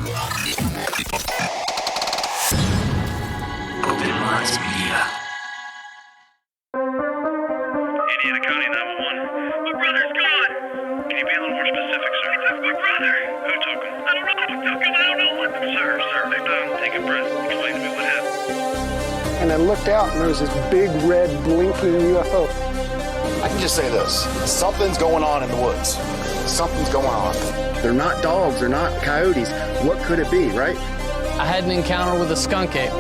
Mounds Media. Indiana County 911. My brother's gone. Can you be a little more specific, sir? He took my brother. Who took him? I don't know who took him. I don't know what. Sir, take a breath. Explain to me what happened. And I looked out and there was this big red blinking UFO. I can just say this. Something's going on in the woods. Something's going on. They're not dogs. They're not coyotes. What could it be, right? I had an encounter with a skunk ape,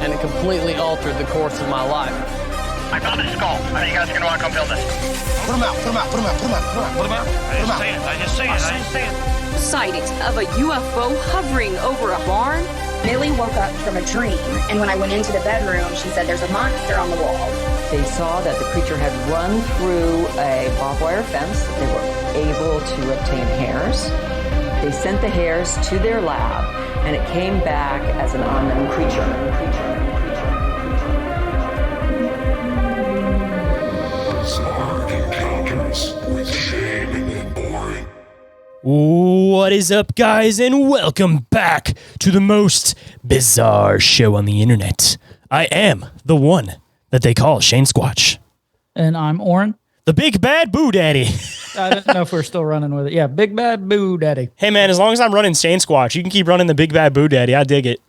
and it completely altered the course of my life. I found a skull. Are you guys going to want to come film this? Put him out. I just see it. Sightings of a UFO hovering over a barn. Millie woke up from a dream, and when I went into the bedroom, she said there's a monster on the wall. They saw that the creature had run through a barbed wire fence. They were able to obtain hairs. They sent the hairs to their lab, and it came back as an unknown creature. Bizarre Encounters with Shayn Orin. What is up, guys, and welcome back to the most bizarre show on the internet. I am the one that they call Shane Squatch. And I'm Orin. The Big Bad Boo Daddy. I don't know if we're still running with it. Yeah, Big Bad Boo Daddy. Hey, man, as long as I'm running Shane Squatch, you can keep running the Big Bad Boo Daddy. I dig it.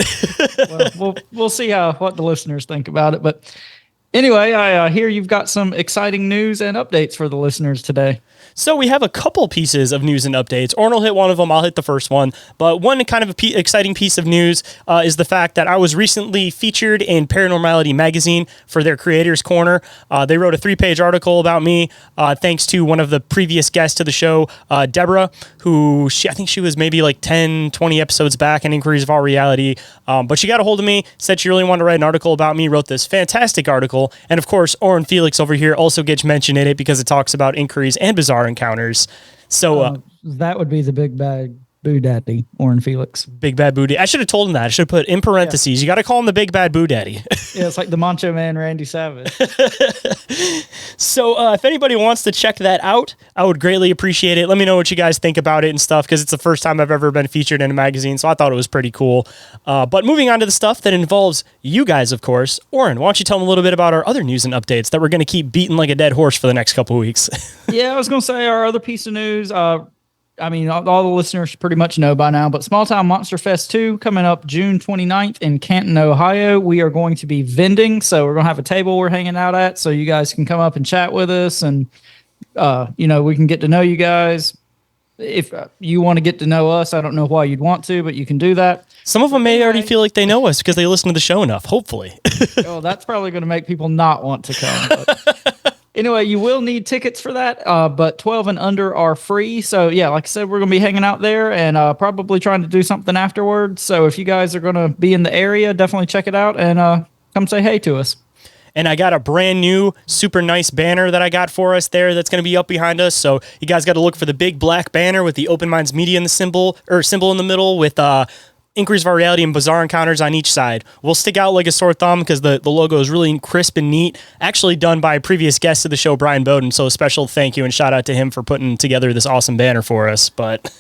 Well, we'll see what the listeners think about it. But anyway, I hear you've got some exciting news and updates for the listeners today. So we have a couple pieces of news and updates. Orrin will hit one of them. I'll hit the first one. But one kind of exciting piece of news is the fact that I was recently featured in Paranormality magazine for their Creators Corner. They wrote a 3-page article about me, thanks to one of the previous guests to the show, Deborah, who I think she was maybe like 10, 20 episodes back in Inquiries of All Reality. But she got a hold of me, said she really wanted to write an article about me, wrote this fantastic article. And of course, Orin Felix over here also gets mentioned in it because it talks about inquiries and bizarre encounters. So that would be the Big Bad Boo Daddy, Orin Felix. Big Bad Boo Daddy. I should have told him that. I should have put in parentheses. You got to call him the Big Bad Boo Daddy. Yeah, it's like the Macho Man Randy Savage. So if anybody wants to check that out, I would greatly appreciate it. Let me know what you guys think about it and stuff, because it's the first time I've ever been featured in a magazine, so I thought it was pretty cool. But moving on to the stuff that involves you guys, of course. Orin, why don't you tell them a little bit about our other news and updates that we're going to keep beating like a dead horse for the next couple of weeks? Yeah, I was going to say our other piece of news. I mean, all the listeners pretty much know by now, but Small Town Monster Fest 2 coming up June 29th in Canton, Ohio. We are going to be vending, so we're going to have a table we're hanging out at, so you guys can come up and chat with us, and, we can get to know you guys. If you want to get to know us, I don't know why you'd want to, but you can do that. Some of them may already feel like they know us because they listen to the show enough, hopefully. Oh, that's probably going to make people not want to come. But anyway, you will need tickets for that, but 12 and under are free. So, yeah, like I said, we're going to be hanging out there and probably trying to do something afterwards. So if you guys are going to be in the area, definitely check it out and come say hey to us. And I got a brand new, super nice banner that I got for us there that's going to be up behind us. So you guys got to look for the big black banner with the Open Minds Media in the symbol in the middle with Inquiries of Our Reality and Bizarre Encounters on each side. We'll stick out like a sore thumb because the logo is really crisp and neat. Actually done by a previous guest of the show, Brian Bowden. So a special thank you and shout out to him for putting together this awesome banner for us. But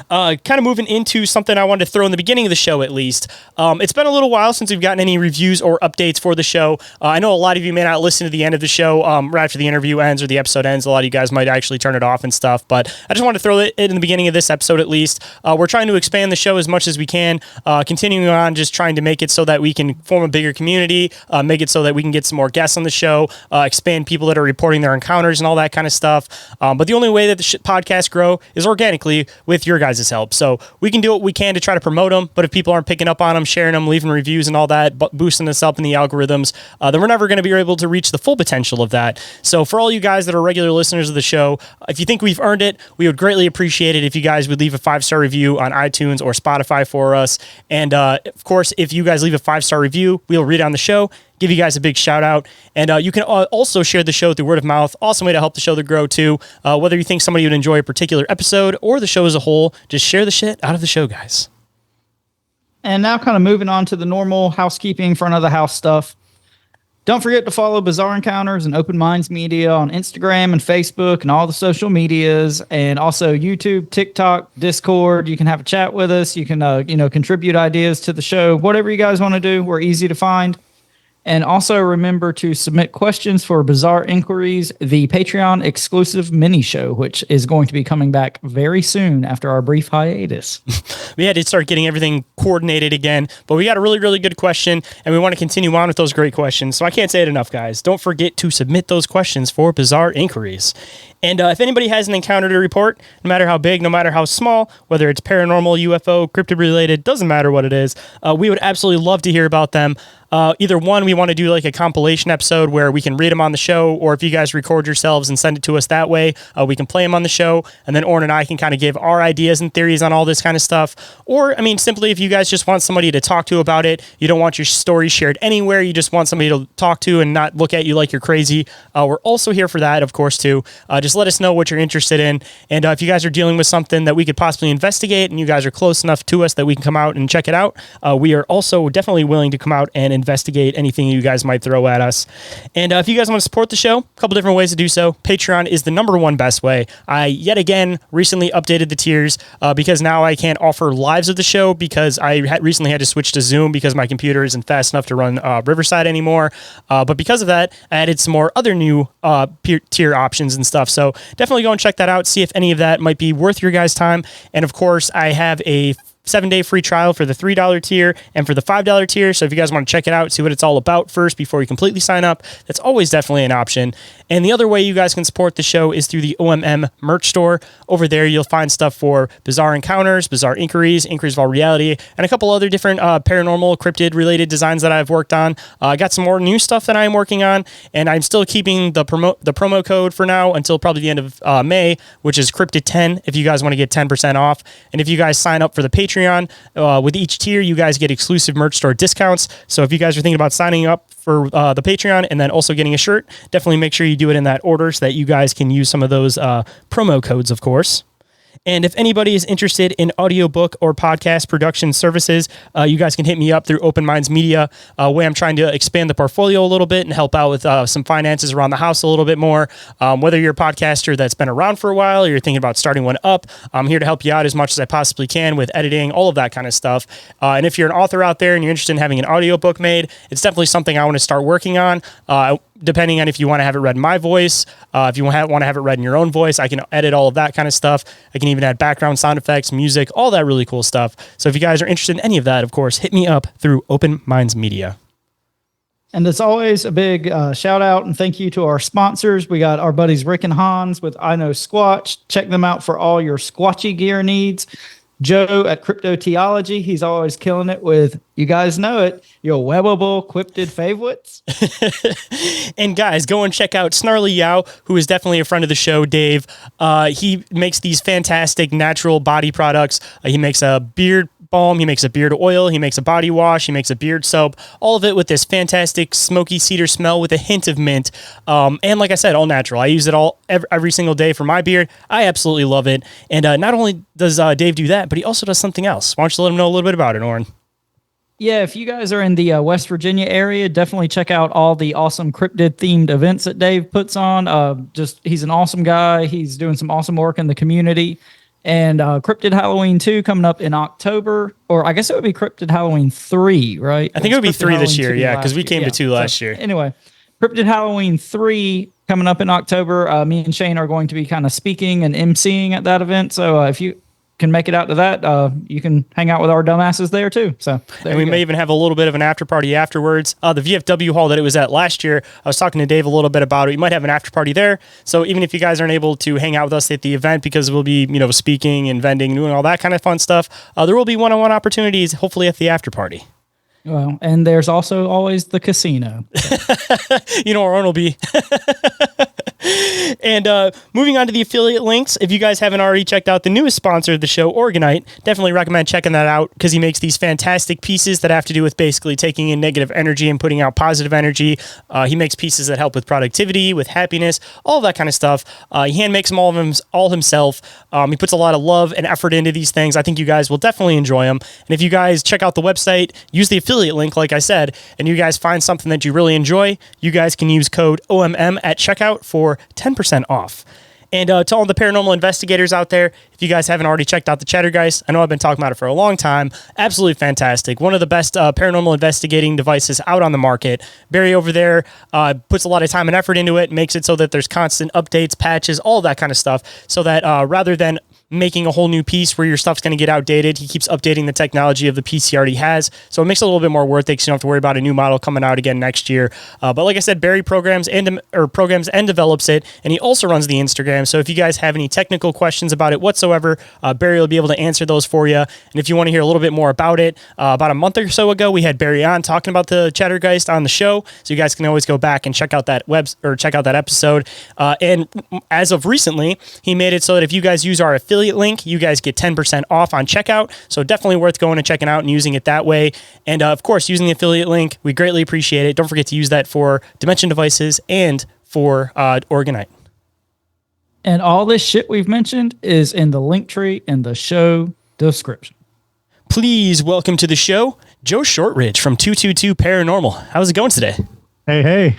kind of moving into something I wanted to throw in the beginning of the show, at least. It's been a little while since we've gotten any reviews or updates for the show. I know a lot of you may not listen to the end of the show right after the interview ends or the episode ends. A lot of you guys might actually turn it off and stuff, but I just want to throw it in the beginning of this episode, at least. We're trying to expand the show as much as we can, continuing on just trying to make it so that we can form a bigger community, make it so that we can get some more guests on the show, expand people that are reporting their encounters and all that kind of stuff. But the only way that the podcasts grow is organically with your guys' help. So we can do what we can to try to promote them, but if people aren't picking up on them, sharing them, leaving reviews and all that, boosting us up in the algorithms, then we're never going to be able to reach the full potential of that. So for all you guys that are regular listeners of the show, if you think we've earned it, we would greatly appreciate it if you guys would leave a 5-star review on iTunes or Spotify for us. And of course, if you guys leave a 5-star review, we'll read it on the show, give you guys a big shout out. And you can also share the show through word of mouth. Awesome way to help the show to grow too. Whether you think somebody would enjoy a particular episode or the show as a whole, just share the shit out of the show, guys. And now kind of moving on to the normal housekeeping, front of the house stuff. Don't forget to follow Bizarre Encounters and Open Minds Media on Instagram and Facebook and all the social medias, and also YouTube, TikTok, Discord. You can have a chat with us. You can, contribute ideas to the show. Whatever you guys want to do, we're easy to find. And also remember to submit questions for Bizarre Inquiries, the Patreon exclusive mini show, which is going to be coming back very soon after our brief hiatus. We had to start getting everything coordinated again, but we got a really, really good question, and we want to continue on with those great questions. So I can't say it enough, guys. Don't forget to submit those questions for Bizarre Inquiries. And if anybody has an encounter to report, no matter how big, no matter how small, whether it's paranormal, UFO, cryptid related, doesn't matter what it is, we would absolutely love to hear about them. Either one, we want to do like a compilation episode where we can read them on the show, or if you guys record yourselves and send it to us that way, we can play them on the show, and then Orin and I can kind of give our ideas and theories on all this kind of stuff. Or, I mean, simply if you guys just want somebody to talk to about it, you don't want your story shared anywhere, you just want somebody to talk to and not look at you like you're crazy, we're also here for that, of course, too. Just let us know what you're interested in, and if you guys are dealing with something that we could possibly investigate and you guys are close enough to us that we can come out and check it out, we are also definitely willing to come out and investigate anything you guys might throw at us. And if you guys want to support the show, a couple different ways to do so. Patreon is the #1 best way. I yet again recently updated the tiers because now I can't offer lives of the show because I recently had to switch to Zoom because my computer isn't fast enough to run Riverside anymore. But because of that, I added some more other new tier options and stuff. So definitely go and check that out. See if any of that might be worth your guys' time. And of course, I have a 7-day free trial for the $3 tier and for the $5 tier. So if you guys want to check it out, see what it's all about first before you completely sign up, that's always definitely an option. And the other way you guys can support the show is through the OMM merch store. Over there, you'll find stuff for Bizarre Encounters, Bizarre Inquiries, Inquiries of All Reality, and a couple other different paranormal, cryptid related designs that I've worked on. I got some more new stuff that I'm working on, and I'm still keeping the promo code for now until probably the end of May, which is Cryptid10 if you guys want to get 10% off. And if you guys sign up for the Patreon, with each tier, you guys get exclusive merch store discounts. So if you guys are thinking about signing up for the Patreon and then also getting a shirt, definitely make sure you do it in that order so that you guys can use some of those promo codes, of course. And if anybody is interested in audiobook or podcast production services, you guys can hit me up through Open Minds Media, where I'm trying to expand the portfolio a little bit and help out with some finances around the house a little bit more. Whether you're a podcaster that's been around for a while or you're thinking about starting one up, I'm here to help you out as much as I possibly can with editing, all of that kind of stuff. And if you're an author out there and you're interested in having an audiobook made, it's definitely something I want to start working on. Depending on if you want to have it read in my voice, if you want to have it read in your own voice, I can edit all of that kind of stuff. I can even add background sound effects, music, all that really cool stuff. So if you guys are interested in any of that, of course, hit me up through Open Minds Media. And as always, a big shout out and thank you to our sponsors. We got our buddies Rick and Hans with I Know Squatch. Check them out for all your squatchy gear needs. Joe at Cryptoteology, he's always killing it with, you guys know it, your webbable cryptid favorites. And guys, go and check out Snarly Yao, who is definitely a friend of the show, Dave. He makes these fantastic natural body products. He makes a beard balm, he makes a beard oil, he makes a body wash, he makes a beard soap, all of it with this fantastic smoky cedar smell with a hint of mint. And like I said, all natural. I use it all every single day for my beard. I absolutely love it. And not only does Dave do that, but he also does something else. Why don't you let him know a little bit about it, Orin? Yeah, if you guys are in the West Virginia area, definitely check out all the awesome cryptid-themed events that Dave puts on. He's an awesome guy. He's doing some awesome work in the community. And Cryptid Halloween 2 coming up in October, or I guess it would be Cryptid Halloween 3, right? I think it would be 3 this year, yeah, because we came to 2 last year. Anyway, Cryptid Halloween 3 coming up in October. Me and Shayn are going to be kind of speaking and emceeing at that event. So if you can make it out to that, you can hang out with our dumbasses there too. So and we may even have a little bit of an after party afterwards. The VFW hall that it was at last year, I was talking to Dave a little bit about it. We might have an after party there. So even if you guys aren't able to hang out with us at the event because we'll be, speaking and vending and doing all that kind of fun stuff, there will be one-on-one opportunities, hopefully at the after party. Well, and there's also always the casino. Where Orin will be. And moving on to the affiliate links, if you guys haven't already checked out the newest sponsor of the show, Oregon-ite, definitely recommend checking that out because he makes these fantastic pieces that have to do with basically taking in negative energy and putting out positive energy. He makes pieces that help with productivity, with happiness, all that kind of stuff. He hand makes them all himself. He puts a lot of love and effort into these things. I think you guys will definitely enjoy them. And if you guys check out the website, use the affiliate link, like I said, and you guys find something that you really enjoy, you guys can use code OMM at checkout for 10% off. And to all the paranormal investigators out there, if you guys haven't already checked out the Chattergeist, I know I've been talking about it for a long time. Absolutely fantastic. One of the best paranormal investigating devices out on the market. Barry over there puts a lot of time and effort into it, makes it so that there's constant updates, patches, all that kind of stuff, so that rather than making a whole new piece where your stuff's going to get outdated, he keeps updating the technology of the piece he already has. So it makes it a little bit more worth it because you don't have to worry about a new model coming out again next year. But like I said, Barry programs and develops it, and he also runs the Instagram. So if you guys have any technical questions about it whatsoever, Barry will be able to answer those for you. And if you want to hear a little bit more about it, about a month or so ago, we had Barry on talking about the Chattergeist on the show. So you guys can always go back and check out that episode. And as of recently, he made it so that if you guys use our affiliate link, you guys get 10% off on checkout. So definitely worth going and checking out and using it that way. And of course, using the affiliate link, we greatly appreciate it. Don't forget to use that for Dimension Devices and for Oregon-ite. And all this shit we've mentioned is in the link tree in the show description. Please welcome to the show, Joe Shortridge from 222 Paranormal. How's it going today? Hey.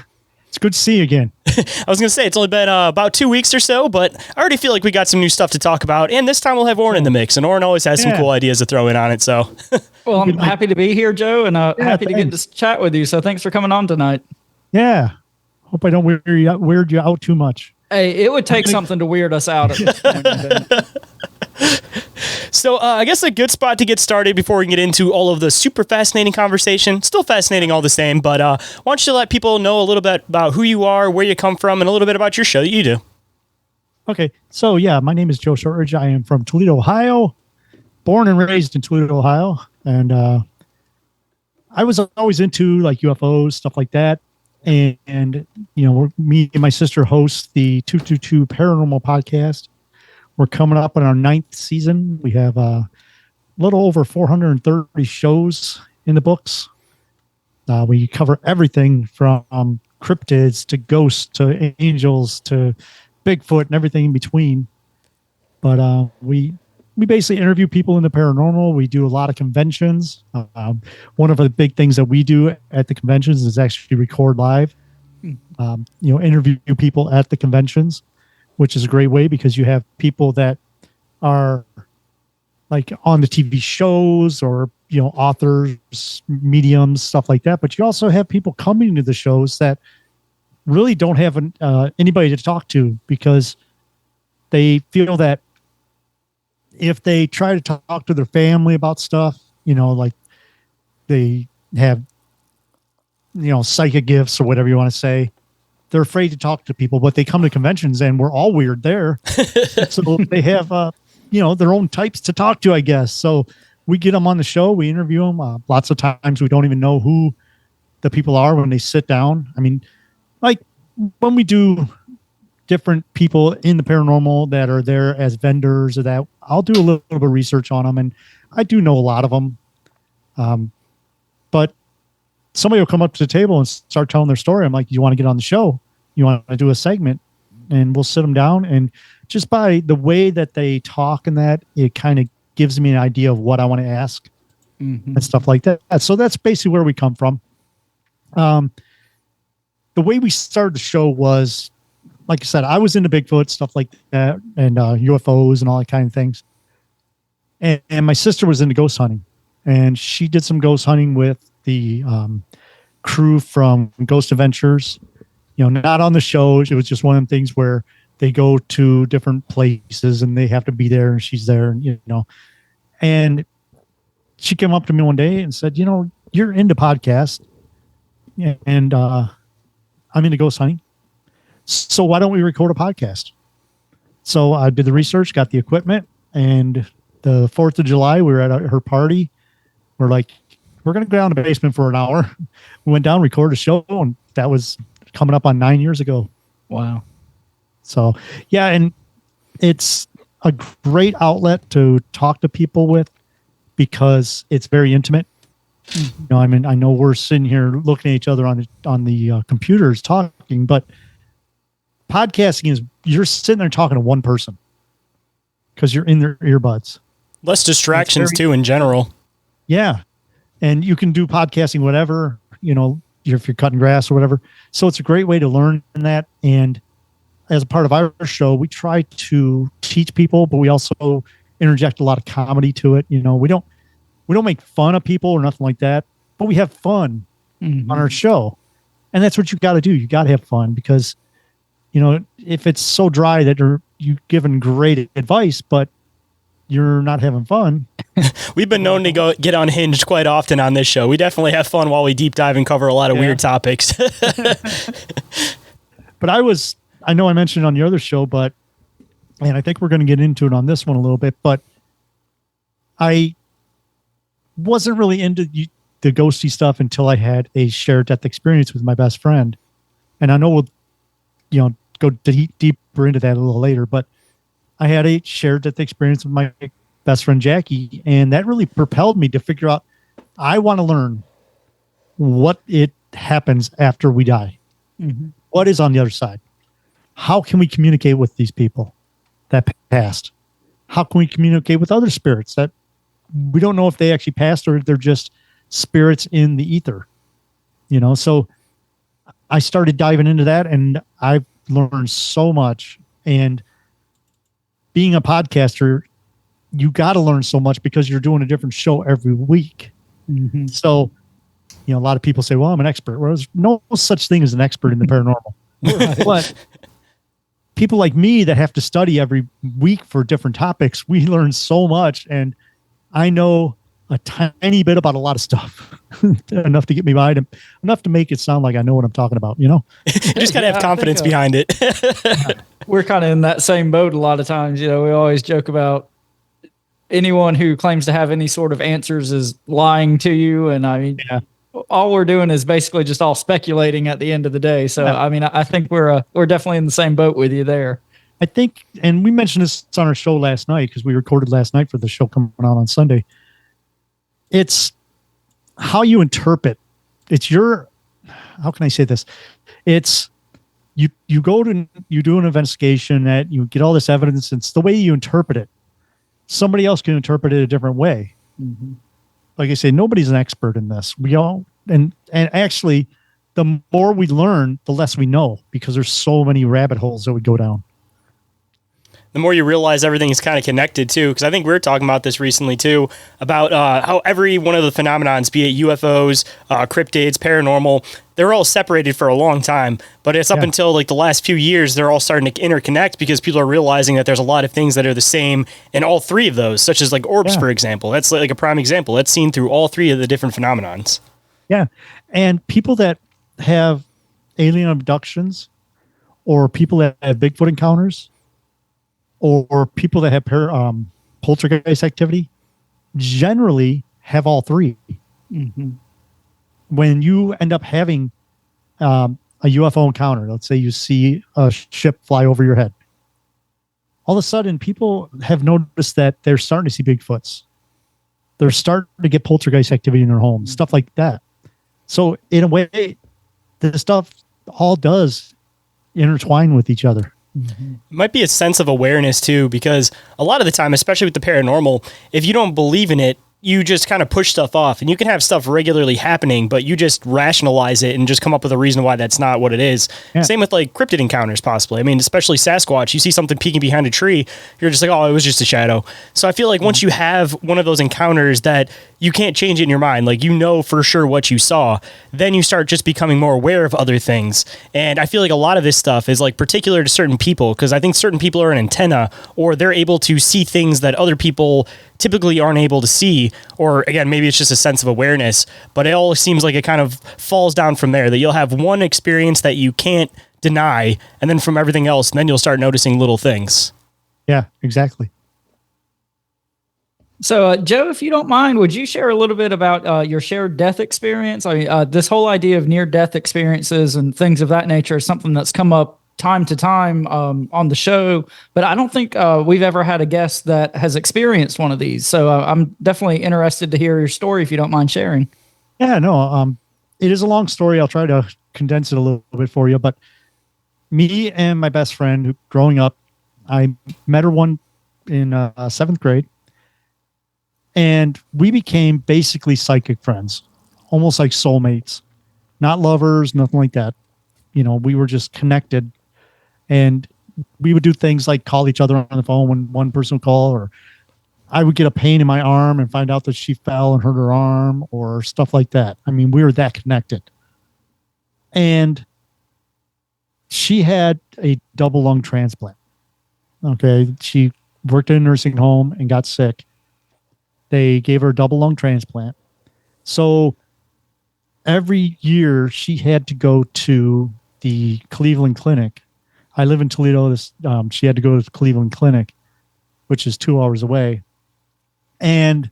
It's good to see you again. I was going to say, it's only been about 2 weeks or so, but I already feel like we got some new stuff to talk about. And this time we'll have Orin in the mix. And Orin always has some cool ideas to throw in on it. So, well, I'm happy to be here, Joe, and happy to get to chat with you. So thanks for coming on tonight. Yeah. Hope I don't weird you out too much. Hey, it would take something to weird us out at this point. So I guess a good spot to get started before we get into all of the super fascinating conversation, still fascinating all the same, but why don't you let people know a little bit about who you are, where you come from, and a little bit about your show that you do. Okay, so yeah, my name is Joe Shortridge. I am from Toledo, Ohio, born and raised in Toledo, Ohio, and I was always into like UFOs, stuff like that, and you know, me and my sister host the 222 Paranormal Podcast. We're coming up on our 9th season. We have a little over 430 shows in the books. We cover everything from cryptids to ghosts to angels to Bigfoot and everything in between. But we basically interview people in the paranormal. We do a lot of conventions. One of the big things that we do at the conventions is actually record live. Interview people at the conventions, which is a great way because you have people that are like on the TV shows or, authors, mediums, stuff like that. But you also have people coming to the shows that really don't have anybody to talk to because they feel that if they try to talk to their family about stuff, like they have, psychic gifts or whatever you want to say, they're afraid to talk to people, but they come to conventions and we're all weird there. So they have, their own types to talk to, I guess. So we get them on the show. We interview them. Lots of times we don't even know who the people are when they sit down. I mean, like when we do different people in the paranormal that are there as vendors or that, I'll do a little bit of research on them. And I do know a lot of them. But somebody will come up to the table and start telling their story. I'm like, you want to get on the show? You want to do a segment? And we'll sit them down. And just by the way that they talk and that, it kind of gives me an idea of what I want to ask and stuff like that. So that's basically where we come from. The way we started the show was, like I said, I was into Bigfoot, stuff like that, and UFOs and all that kind of things. And my sister was into ghost hunting. And she did some ghost hunting with the crew from Ghost Adventures, not on the show. It was just one of the things where they go to different places and they have to be there and she's there, and she came up to me one day and said, you're into podcasts and I'm into ghost hunting. So why don't we record a podcast? So I did the research, got the equipment, and the 4th of July, we were at her party. We're like, we're going to go down to the basement for an hour. We went down, recorded a show, and that was coming up on 9 years ago. Wow. So, yeah, and it's a great outlet to talk to people with because it's very intimate. You know, I mean, I know we're sitting here looking at each other on the computers talking, but podcasting is you're sitting there talking to one person because you're in their earbuds. Less distractions too in general. Yeah. And you can do podcasting, whatever, you know, if you're cutting grass or whatever. So it's a great way to learn that. And as a part of our show, we try to teach people, but we also interject a lot of comedy to it. You know, we don't make fun of people or nothing like that, but we have fun on our show. And that's what you got to do. You got to have fun because, you know, if it's so dry that you're giving great advice, but you're not having fun. We've been known to get unhinged quite often on this show. We definitely have fun while we deep dive and cover a lot of weird topics. But I know I mentioned it on the other show, and I think we're going to get into it on this one a little bit, but I wasn't really into the ghosty stuff until I had a shared death experience with my best friend. And I know we'll, you know, go deeper into that a little later, but I had a shared death experience with my best friend, Jackie, and that really propelled me to figure out, I want to learn what it happens after we die. What is on the other side? How can we communicate with these people that passed? How can we communicate with other spirits that we don't know if they actually passed or they're just spirits in the ether? You know, so I started diving into that and I've learned so much. And being a podcaster, you got to learn so much because you're doing a different show every week. So, you know, a lot of people say, well, I'm an expert. Well, there's no such thing as an expert in the paranormal. But people like me that have to study every week for different topics, we learn so much. And I know a tiny bit about a lot of stuff, enough to get me by, enough to make it sound like I know what I'm talking about, you know? You just got to have confidence behind it. We're kind of in that same boat a lot of times. You know, we always joke about anyone who claims to have any sort of answers is lying to you. And I mean, all we're doing is basically just all speculating at the end of the day. So, I mean, I think we're definitely in the same boat with you there. I think, and we mentioned this on our show last night because we recorded last night for the show coming out on Sunday. It's how you interpret. It's your, how can I say this? It's you do an investigation that you get all this evidence. It's the way you interpret it. Somebody else can interpret it a different way. Like I say, nobody's an expert in this. We all, and actually, the more we learn, the less we know because there's so many rabbit holes that we go down. The more you realize everything is kind of connected too, because I think we were talking about this recently too, about how every one of the phenomenons, be it UFOs, cryptids, paranormal, they're all separated for a long time. But it's up until like the last few years, they're all starting to interconnect because people are realizing that there's a lot of things that are the same in all three of those, such as like orbs, for example. That's like a prime example. That's seen through all three of the different phenomenons. Yeah. And people that have alien abductions or people that have Bigfoot encounters, or people that have poltergeist activity generally have all three. When you end up having a UFO encounter, let's say you see a ship fly over your head, all of a sudden people have noticed that they're starting to see Bigfoots. They're starting to get poltergeist activity in their homes, stuff like that. So in a way, this stuff all does intertwine with each other. It might be a sense of awareness too, because a lot of the time, especially with the paranormal, if you don't believe in it, you just kind of push stuff off, and you can have stuff regularly happening, but you just rationalize it and just come up with a reason why that's not what it is. Same with like cryptid encounters, possibly. I mean, especially Sasquatch, you see something peeking behind a tree, you're just like, oh, it was just a shadow. So I feel like once you have one of those encounters that you can't change it in your mind, like you know for sure what you saw, then you start just becoming more aware of other things. And I feel like a lot of this stuff is like particular to certain people, because I think certain people are an antenna, or they're able to see things that other people typically aren't able to see, or again, maybe it's just a sense of awareness, but it all seems like it kind of falls down from there, that you'll have one experience that you can't deny, and then from everything else, and then you'll start noticing little things. Yeah, exactly. So, Joe, if you don't mind, would you share a little bit about your shared death experience? I mean, this whole idea of near-death experiences and things of that nature is something that's come up time to time on the show, but I don't think we've ever had a guest that has experienced one of these. So I'm definitely interested to hear your story if you don't mind sharing. Yeah, no, it is a long story. I'll try to condense it a little bit for you. But me and my best friend, growing up, I met her in 7th grade, and we became basically psychic friends, almost like soulmates, not lovers, nothing like that. You know, we were just connected, and we would do things like call each other on the phone when one person would call, or I would get a pain in my arm and find out that she fell and hurt her arm or stuff like that. I mean, we were that connected. And she had a double lung transplant. Okay. She worked in a nursing home and got sick. They gave her a double lung transplant. So every year she had to go to the Cleveland Clinic. I live in Toledo. She had to go to the Cleveland Clinic, which is 2 hours away. And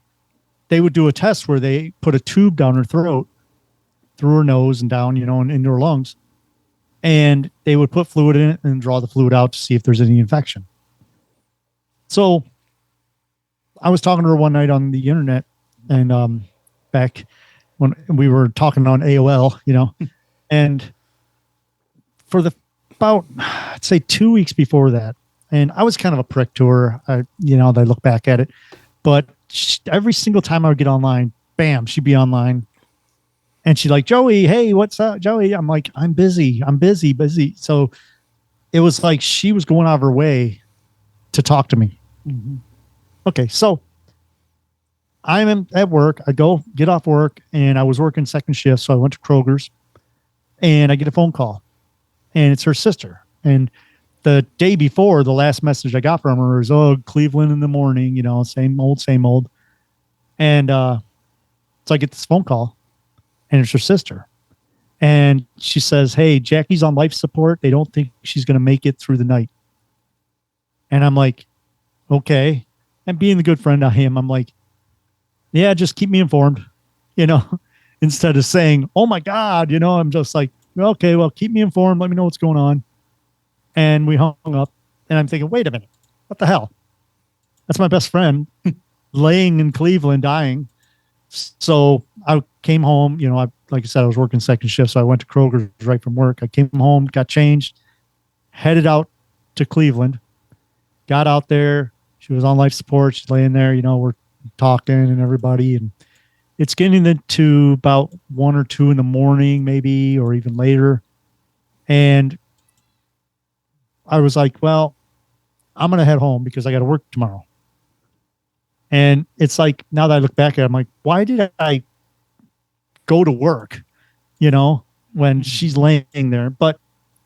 they would do a test where they put a tube down her throat, through her nose and down, and into her lungs. And they would put fluid in it and draw the fluid out to see if there's any infection. So I was talking to her one night on the internet, and back when we were talking on AOL, and for about, I'd say 2 weeks before that, and I was kind of a prick to her, I look back at it, but every single time I would get online, bam, she'd be online. And she's like, Joey, hey, what's up, Joey? I'm like, I'm busy. So it was like she was going out of her way to talk to me. Mm-hmm. Okay, so I'm at work. I get off work, and I was working second shift, so I went to Kroger's, and I get a phone call, and it's her sister. And the day before, the last message I got from her was, Cleveland in the morning, same old. And so I get this phone call, and it's her sister. And she says, hey, Jackie's on life support. They don't think she's going to make it through the night. And I'm like, okay. And being the good friend I am, I'm like, yeah, just keep me informed, instead of saying, oh my God, I'm just like, okay, well, keep me informed. Let me know what's going on. And we hung up, and I'm thinking, wait a minute, what the hell? That's my best friend laying in Cleveland dying. So I came home, like I said, I was working second shift. So I went to Kroger's right from work. I came home, got changed, headed out to Cleveland, got out there. She was on life support. She's laying there, we're talking and everybody. And it's getting into about 1 or 2 in the morning, maybe, or even later. And I was like, well, I'm going to head home because I got to work tomorrow. And it's like, now that I look back at it, I'm like, why did I go to work, when she's laying there? But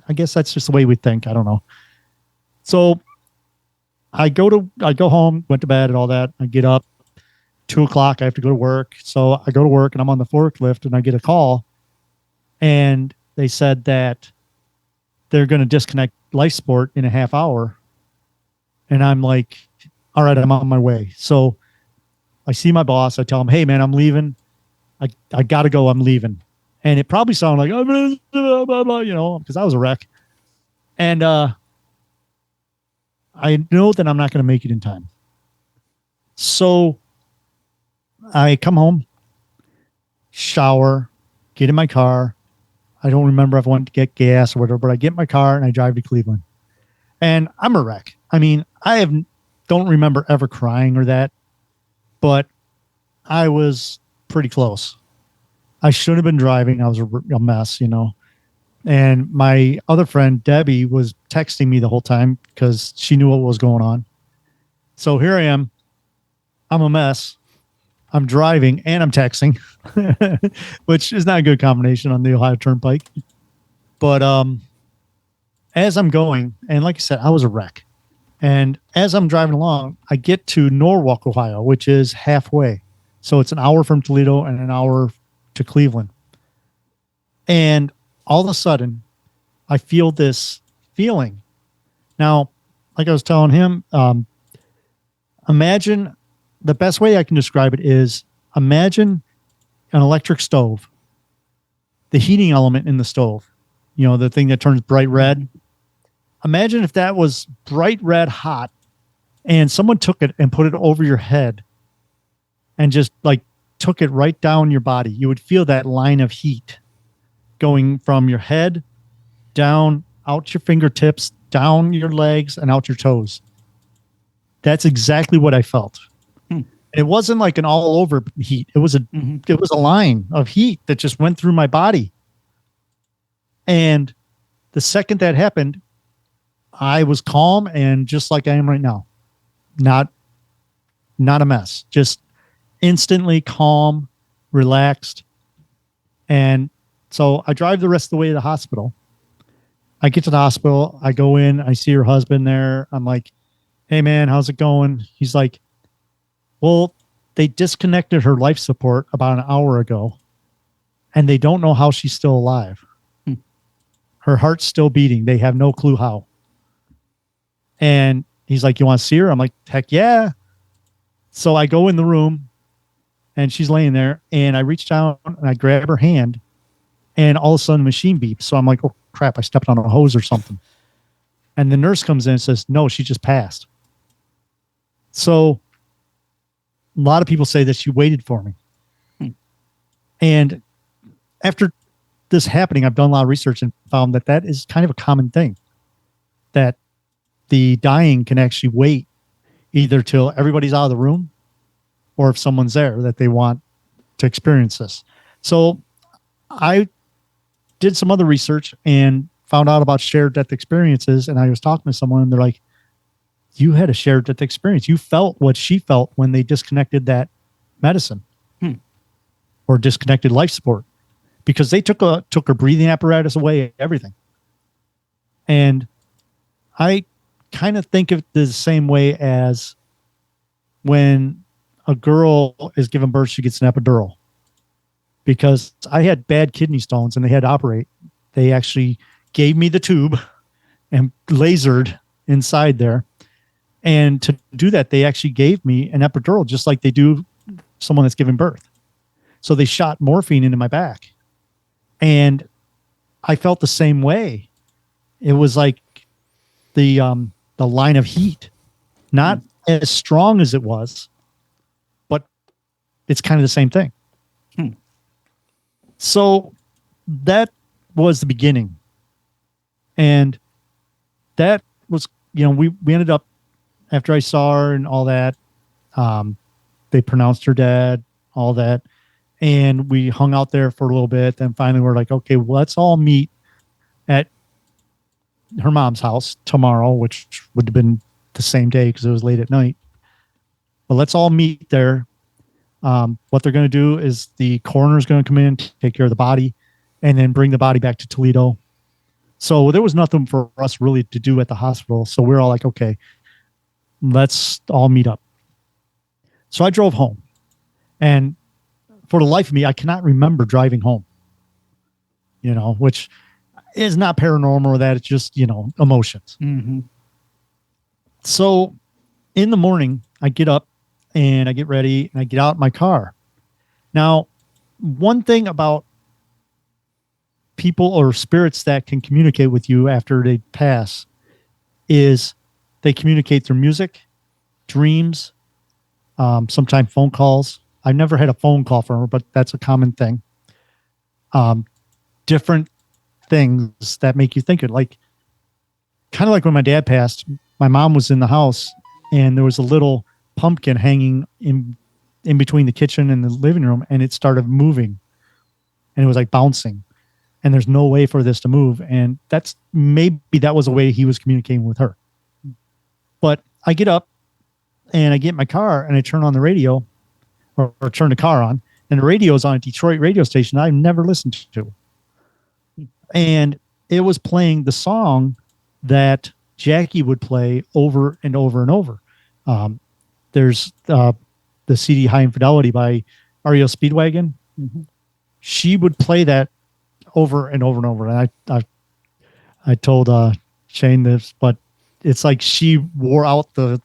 I guess that's just the way we think. I don't know. So I go home, went to bed and all that. I get up 2:00. I have to go to work. So I go to work, and I'm on the forklift, and I get a call, and they said that they're going to disconnect life support in a half hour. And I'm like, all right, I'm on my way. So I see my boss. I tell him, hey, man, I'm leaving. I got to go. I'm leaving. And it probably sounded like, blah, blah, blah, because I was a wreck. And I know that I'm not going to make it in time. So I come home, shower, get in my car. I don't remember if I went to get gas or whatever, but I get in my car and I drive to Cleveland. And I'm a wreck. I mean, don't remember ever crying or that, but I was pretty close. I should have been driving. I was a mess, And my other friend, Debbie, was texting me the whole time because she knew what was going on. So here I am. I'm a mess. I'm driving and I'm texting, which is not a good combination on the Ohio Turnpike. But as I'm going, and like I said, I was a wreck. And as I'm driving along, I get to Norwalk, Ohio, which is halfway. So it's an hour from Toledo and an hour to Cleveland. And all of a sudden, I feel this feeling. Now, like I was telling him, imagine, the best way I can describe it is, imagine an electric stove, the heating element in the stove, the thing that turns bright red. imagine if that was bright red hot and someone took it and put it over your head and just like took it right down your body. You would feel that line of heat going from your head down, out your fingertips, down your legs, and out your toes. That's exactly what I felt. It wasn't like an all over heat. It was a line of heat that just went through my body. And the second that happened, I was calm and just like I am right now. Not a mess. Just instantly calm, relaxed. And so I drive the rest of the way to the hospital. I get to the hospital. I go in. I see her husband there. I'm like, hey, man, how's it going? He's like, well, they disconnected her life support about an hour ago, and they don't know how she's still alive. Her heart's still beating. They have no clue how. And he's like, you want to see her? I'm like, heck yeah. So I go in the room, and she's laying there, and I reach down, and I grab her hand, and all of a sudden the machine beeps. So I'm like, oh, crap, I stepped on a hose or something. And the nurse comes in and says, no, she just passed. So a lot of people say that she waited for me. And after this happening, I've done a lot of research and found that that is kind of a common thing, that the dying can actually wait either till everybody's out of the room or if someone's there that they want to experience this. So I did some other research and found out about shared death experiences. And I was talking to someone and they're like, you had a shared death experience. You felt what she felt when they disconnected that medicine or disconnected life support, because they took her breathing apparatus away, everything. And I kind of think of it the same way as when a girl is given birth, she gets an epidural. Because I had bad kidney stones and they had to operate. They actually gave me the tube and lasered inside there. And to do that, they actually gave me an epidural, just like they do someone that's giving birth. So they shot morphine into my back. And I felt the same way. It was like the line of heat, not as strong as it was, but it's kind of the same thing. So that was the beginning. And that was, we ended up, after I saw her and all that, they pronounced her dead, all that. And we hung out there for a little bit. Then finally we're like, okay, well, let's all meet at her mom's house tomorrow, which would have been the same day because it was late at night. But let's all meet there. What they're going to do is the coroner's going to come in, take care of the body, and then bring the body back to Toledo. So there was nothing for us really to do at the hospital. So we're all like, okay, let's all meet up. So I drove home. And for the life of me, I cannot remember driving home, which is not paranormal or that. It's just, emotions. Mm-hmm. So in the morning, I get up and I get ready and I get out my car. Now, one thing about people or spirits that can communicate with you after they pass is they communicate through music, dreams, sometimes phone calls. I've never had a phone call from her, but that's a common thing. Different things that make you think it, like kind of like when my dad passed, my mom was in the house and there was a little pumpkin hanging in between the kitchen and the living room, and it started moving and it was like bouncing, and there's no way for this to move. And maybe that was a way he was communicating with her. But I get up and I get in my car and I turn on the radio or turn the car on, and the radio is on a Detroit radio station I've never listened to. And it was playing the song that Jackie would play over and over and over. There's the CD High Infidelity by REO Speedwagon. Mm-hmm. She would play that over and over and over. And I told Shayn this, but it's like she wore out the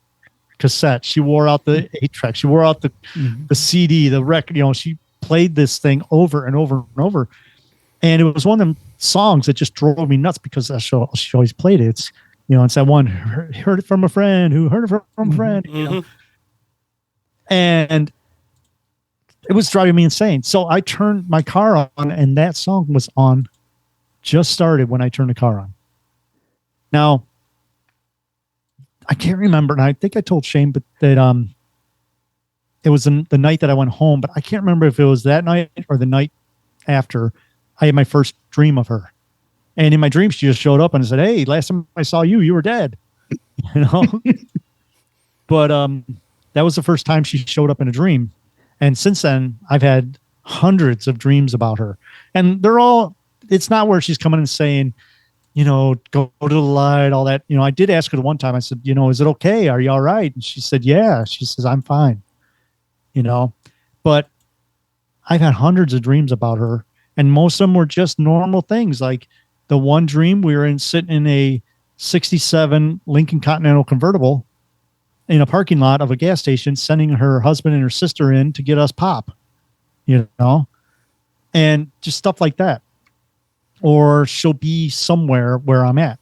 cassette. She wore out the 8-track. She wore out the CD, the record. She played this thing over and over and over. And it was one of them songs that just drove me nuts because she always played it. It's It's that one, heard it from a friend who heard it from a friend. And it was driving me insane. So I turned my car on, and that song was on, just started when I turned the car on. Now, I can't remember, and I think I told Shane, but that it was the night that I went home, but I can't remember if it was that night or the night after I had my first dream of her. And in my dream, she just showed up and said, "Hey, last time I saw you, you were dead." But that was the first time she showed up in a dream. And since then, I've had hundreds of dreams about her. And they're all, it's not where she's coming and saying, go to the light, all that. I did ask her the one time, I said, is it okay? Are you all right? And she said, yeah. She says, I'm fine. But I've had hundreds of dreams about her. And most of them were just normal things. Like the one dream, we were sitting in a 67 Lincoln Continental convertible in a parking lot of a gas station, sending her husband and her sister in to get us pop, and just stuff like that. Or she'll be somewhere where I'm at.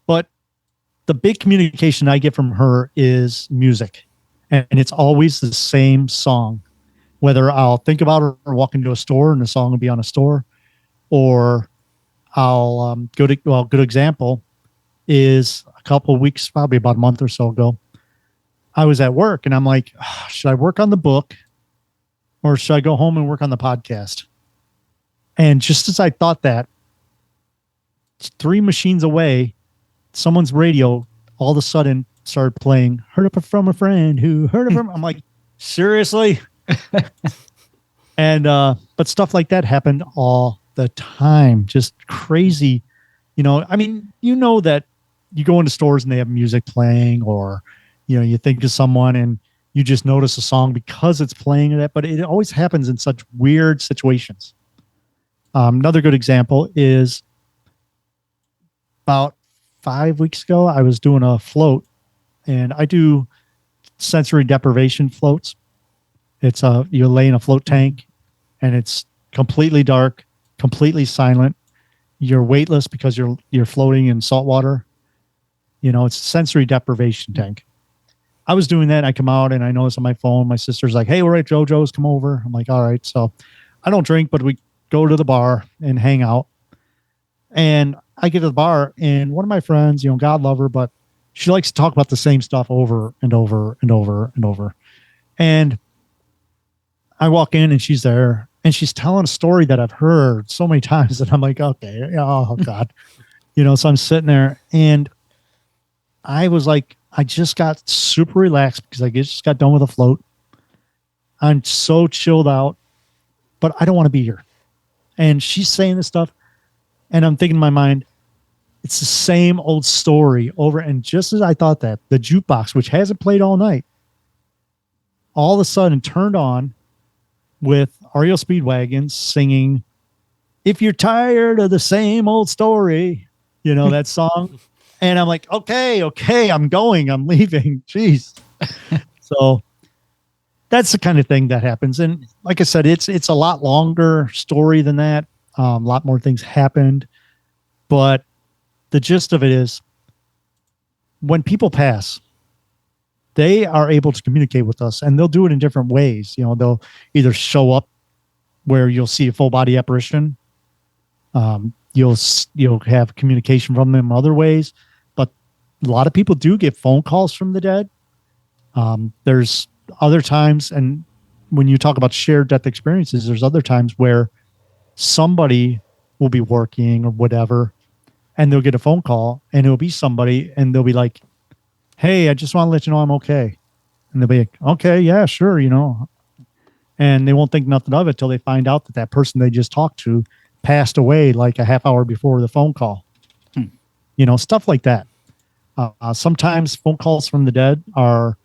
But the big communication I get from her is music. And it's always the same song. Whether I'll think about her or walk into a store and the song will be on a store, or I'll good example is a couple of weeks, probably about a month or so ago, I was at work and I'm like, should I work on the book or should I go home and work on the podcast? And just as I thought that, 3 machines away, someone's radio all of a sudden started playing "Heard It From a Friend Who Heard It From." I'm like, seriously? And but stuff like that happened all the time. Just crazy. That you go into stores and they have music playing, or you think of someone and you just notice a song because it's playing that, but it always happens in such weird situations. Another good example is about 5 weeks ago, I was doing a float, and I do sensory deprivation floats. It's you lay in a float tank and it's completely dark, completely silent. You're weightless because you're floating in salt water. It's a sensory deprivation tank. I was doing that. And I come out and I notice on my phone, my sister's like, "Hey, we're at JoJo's, come over." I'm like, all right. So I don't drink, but we go to the bar and hang out. And I get to the bar, and one of my friends, God love her, but she likes to talk about the same stuff over and over and over and over. And I walk in and she's there and she's telling a story that I've heard so many times that I'm like, okay, oh God, so I'm sitting there and I was like, I just got super relaxed because I just got done with a float. I'm so chilled out, but I don't want to be here. And she's saying this stuff, and I'm thinking in my mind, it's the same old story over. And just as I thought that, the jukebox, which hasn't played all night, all of a sudden turned on with REO Speedwagon singing "If You're Tired of the Same Old Story," that song. And I'm like, okay, I'm leaving. Jeez. So that's the kind of thing that happens. And like I said, it's a lot longer story than that. A lot more things happened. But the gist of it is, when people pass, they are able to communicate with us, and they'll do it in different ways. They'll either show up where you'll see a full body apparition. You'll have communication from them other ways, but a lot of people do get phone calls from the dead. There's other times, and when you talk about shared death experiences, there's other times where somebody will be working or whatever, and they'll get a phone call, and it'll be somebody, and they'll be like, "Hey, I just want to let you know I'm okay." And they'll be like, "Okay, yeah, sure," and they won't think nothing of it till they find out that person they just talked to passed away like a half hour before the phone call. Stuff like that. Sometimes phone calls from the dead are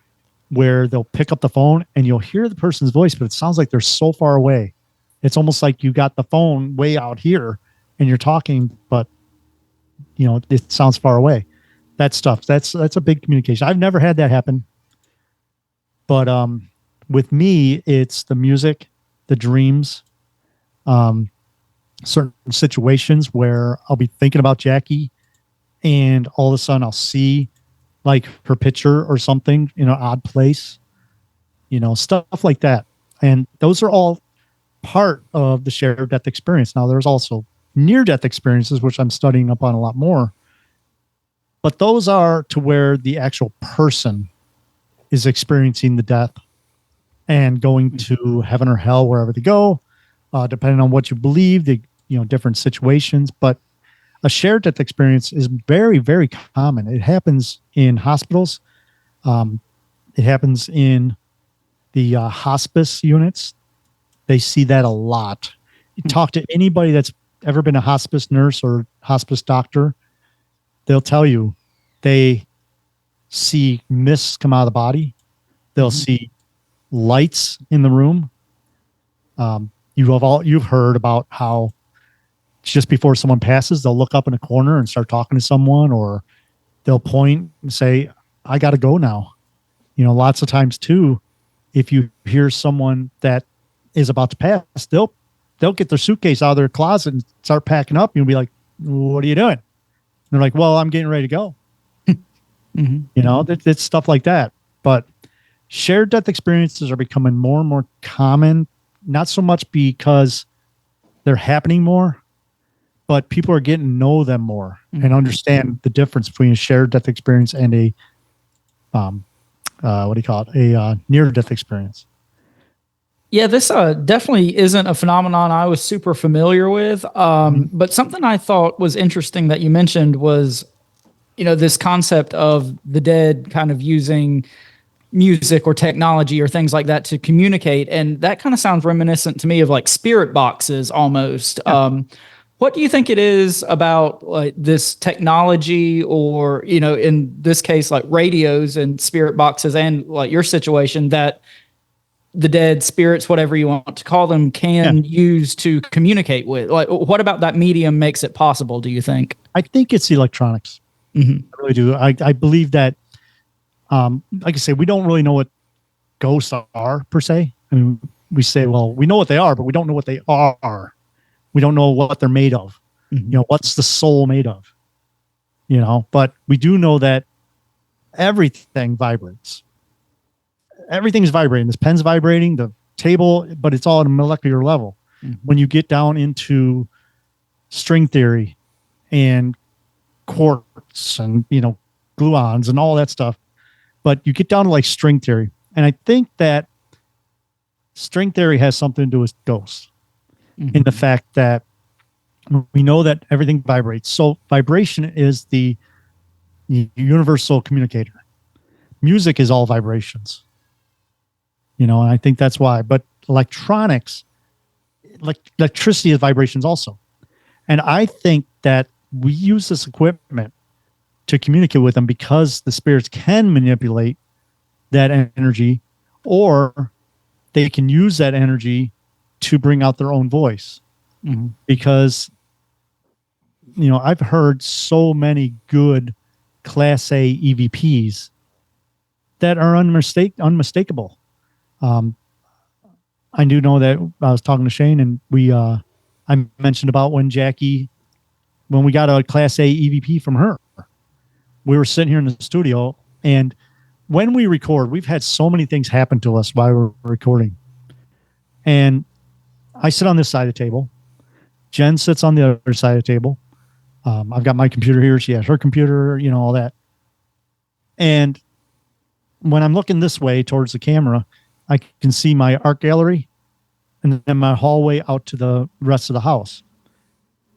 where they'll pick up the phone and you'll hear the person's voice, but it sounds like they're so far away. It's almost like you got the phone way out here and you're talking, but it sounds far away. That stuff, that's a big communication. I've never had that happen, but with me, it's the music, the dreams, certain situations where I'll be thinking about Jackie and all of a sudden I'll see like her picture or something in an odd place, stuff like that. And those are all part of the shared death experience. Now, there's also near death experiences, which I'm studying up on a lot more. But those are to where the actual person is experiencing the death and going to heaven or hell, wherever they go, depending on what you believe, different situations. But a shared death experience is very, very common. It happens in hospitals. It happens in the hospice units. They see that a lot. You talk to anybody that's ever been a hospice nurse or hospice doctor, they'll tell you they see mists come out of the body. They'll see lights in the room. You've heard about how just before someone passes, they'll look up in a corner and start talking to someone, or they'll point and say, I got to go now. Lots of times too, if you hear someone that is about to pass, they'll get their suitcase out of their closet and start packing up. You'll be like, what are you doing? And they're like, well, I'm getting ready to go. It's stuff like that. But shared death experiences are becoming more and more common, not so much because they're happening more, but people are getting to know them more and understand the difference between a shared death experience and a near death experience. Yeah, this definitely isn't a phenomenon I was super familiar with. But something I thought was interesting that you mentioned was, this concept of the dead kind of using music or technology or things like that to communicate. And that kind of sounds reminiscent to me of like spirit boxes almost. Yeah. What do you think it is about like this technology, or, in this case, like radios and spirit boxes, and like your situation, that the dead spirits, whatever you want to call them, can use to communicate with? Like, what about that medium makes it possible, do you think? I think it's electronics. I really do. I believe that, like I say, we don't really know what ghosts are per se. I mean, we say, well, we know what they are, but we don't know what they are. We don't know what they're made of. What's the soul made of? But we do know that everything vibrates. Everything's vibrating. This pen's vibrating, the table, but it's all at a molecular level. When you get down into string theory and quartz and, gluons and all that stuff, but you get down to like string theory. And I think that string theory has something to do with ghosts in the fact that we know that everything vibrates. So vibration is the universal communicator. Music is all vibrations. And I think that's why. But electronics, like electricity is vibrations also. And I think that we use this equipment to communicate with them because the spirits can manipulate that energy, or they can use that energy to bring out their own voice. Because, I've heard so many good Class A EVPs that are unmistakable. I do know that I was talking to Shayn, and I mentioned about when we got a Class A EVP from her. We were sitting here in the studio, and when we record, we've had so many things happen to us while we're recording. And I sit on this side of the table. Jen sits on the other side of the table. I've got my computer here. She has her computer, all that. And when I'm looking this way towards the camera, I can see my art gallery and then my hallway out to the rest of the house.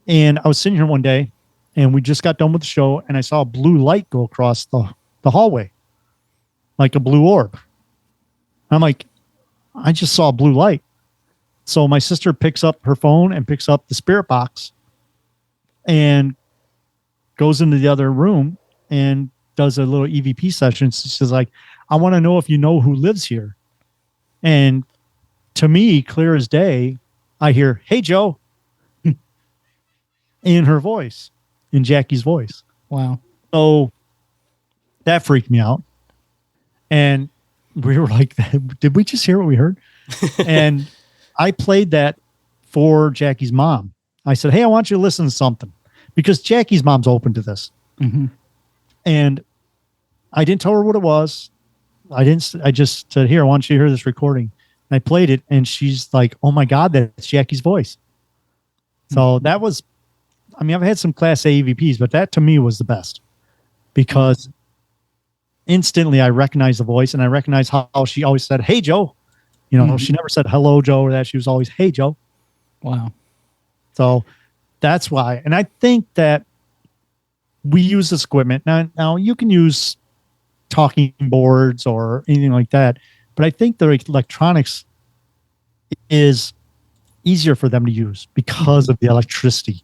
And I was sitting here one day, and we just got done with the show, and I saw a blue light go across the hallway, like a blue orb. I'm like, I just saw a blue light. So my sister picks up her phone and picks up the spirit box and goes into the other room and does a little EVP session. She's like, I want to know if you know who lives here. And to me, clear as day, I hear, hey, Joe, in her voice, in Jackie's voice. Wow. So that freaked me out. And we were like, did we just hear what we heard? And I played that for Jackie's mom. I said, hey, I want you to listen to something, because Jackie's mom's open to this. And I didn't tell her what it was. I just said, here, I want you to hear this recording. And I played it, and she's like, oh my God, that's Jackie's voice. So that was, I mean, I've had some Class A EVPs, but that to me was the best because instantly I recognized the voice, and I recognized how she always said, hey, Joe. You know, she never said hello, Joe, or that. She was always, hey, Joe. Wow. So that's why. And I think that we use this equipment. Now you can use talking boards or anything like that, but I think the electronics is easier for them to use because of the electricity.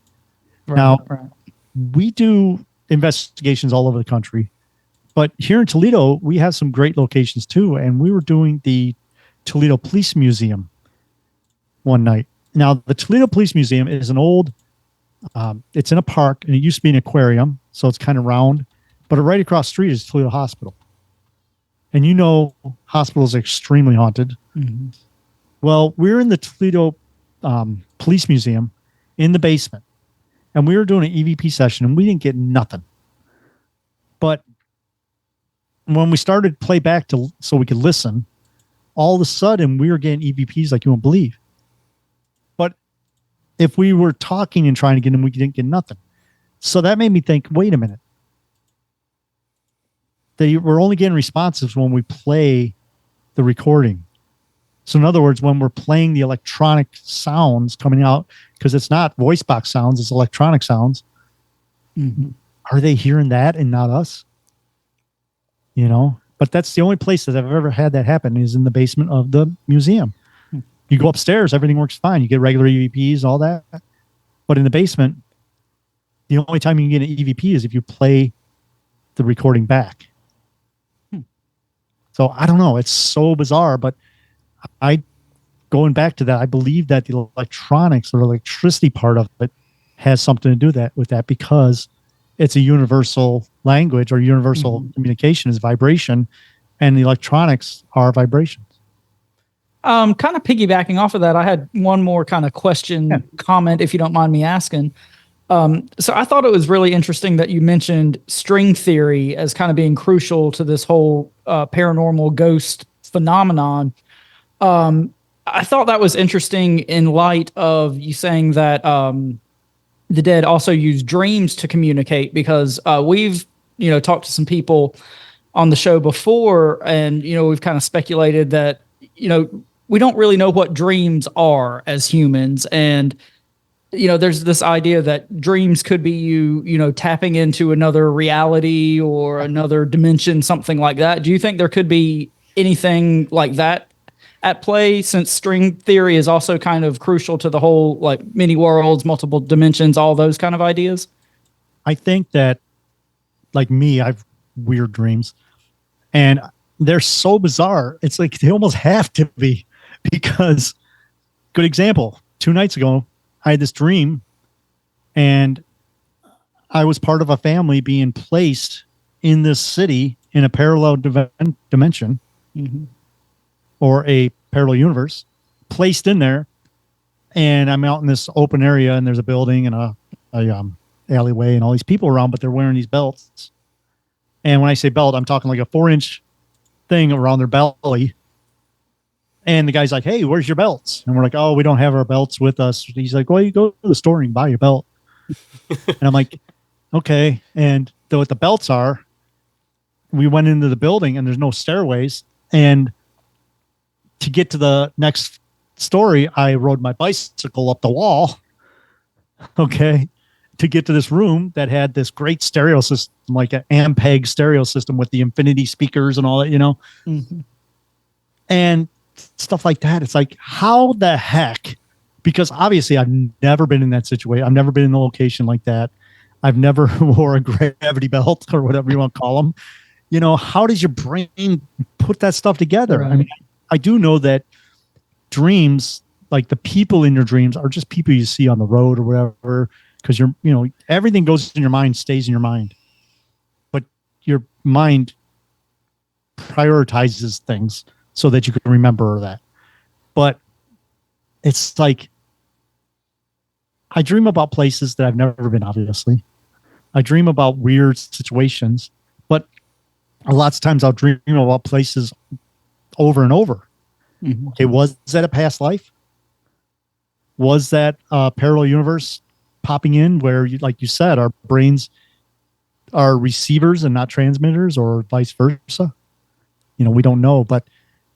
Now, we do investigations all over the country, but here in Toledo, we have some great locations too. And we were doing the Toledo Police Museum one night. Now, the Toledo Police Museum is an old, it's in a park, and it used to be an aquarium, so it's kind of round. But right across the street is Toledo Hospital. And you know, hospitals are extremely haunted. Well, we're in the Toledo Police Museum in the basement, and we were doing an EVP session, and we didn't get nothing. But when we started play back so we could listen, all of a sudden we were getting EVPs like you won't believe. But if we were talking and trying to get them, we didn't get nothing. So that made me think, wait a minute. We're only getting responses when we play the recording. So in other words, when we're playing the electronic sounds coming out, because it's not voice box sounds, it's electronic sounds. Are they hearing that and not us? You know, but that's the only place that I've ever had that happen is in the basement of the museum. You go upstairs, everything works fine. You get regular EVPs, all that. But in the basement, the only time you can get an EVP is if you play the recording back. So I don't know. It's so bizarre, but going back to that, I believe that the electronics or electricity part of it has something to do with that because it's a universal language or universal communication is vibration, and the electronics are vibrations. Kind of piggybacking off of that, I had one more kind of comment, if you don't mind me asking. So I thought it was really interesting that you mentioned string theory as kind of being crucial to this whole paranormal ghost phenomenon. I thought that was interesting in light of you saying that the dead also use dreams to communicate, because we've, talked to some people on the show before, and, we've kind of speculated that, we don't really know what dreams are as humans. And, there's this idea that dreams could be you tapping into another reality or another dimension, something like that. Do you think there could be anything like that at play, since string theory is also kind of crucial to the whole, like, many worlds, multiple dimensions, all those kind of ideas? I think that, like me, I've weird dreams, and they're so bizarre. It's like they almost have to be, because, good example, 2 nights ago, I had this dream, and I was part of a family being placed in this city in a parallel dimension or a parallel universe, placed in there. And I'm out in this open area, and there's a building and a alleyway and all these people around, but they're wearing these belts. And when I say belt, I'm talking like a 4-inch thing around their belly. And the guy's like, hey, where's your belts? And we're like, oh, we don't have our belts with us. He's like, well, you go to the store and buy your belt. And I'm like, okay. And what the belts are, we went into the building, and there's no stairways. And to get to the next story, I rode my bicycle up the wall, okay, to get to this room that had this great stereo system, like an Ampeg stereo system with the infinity speakers and all that, and stuff like that. It's like, how the heck? Because obviously I've never been in that situation. I've never been in a location like that. I've never wore a gravity belt or whatever you want to call them. How does your brain put that stuff together? Right. I mean, I do know that dreams, like the people in your dreams, are just people you see on the road or whatever, because everything goes in your mind, stays in your mind. But your mind prioritizes things so that you can remember that. But it's like, I dream about places that I've never been, obviously. I dream about weird situations, but a lot of times I'll dream about places over and over. Mm-hmm. Okay, was that a past life? Was that a parallel universe popping in where, like you said, our brains are receivers and not transmitters, or vice versa? We don't know, but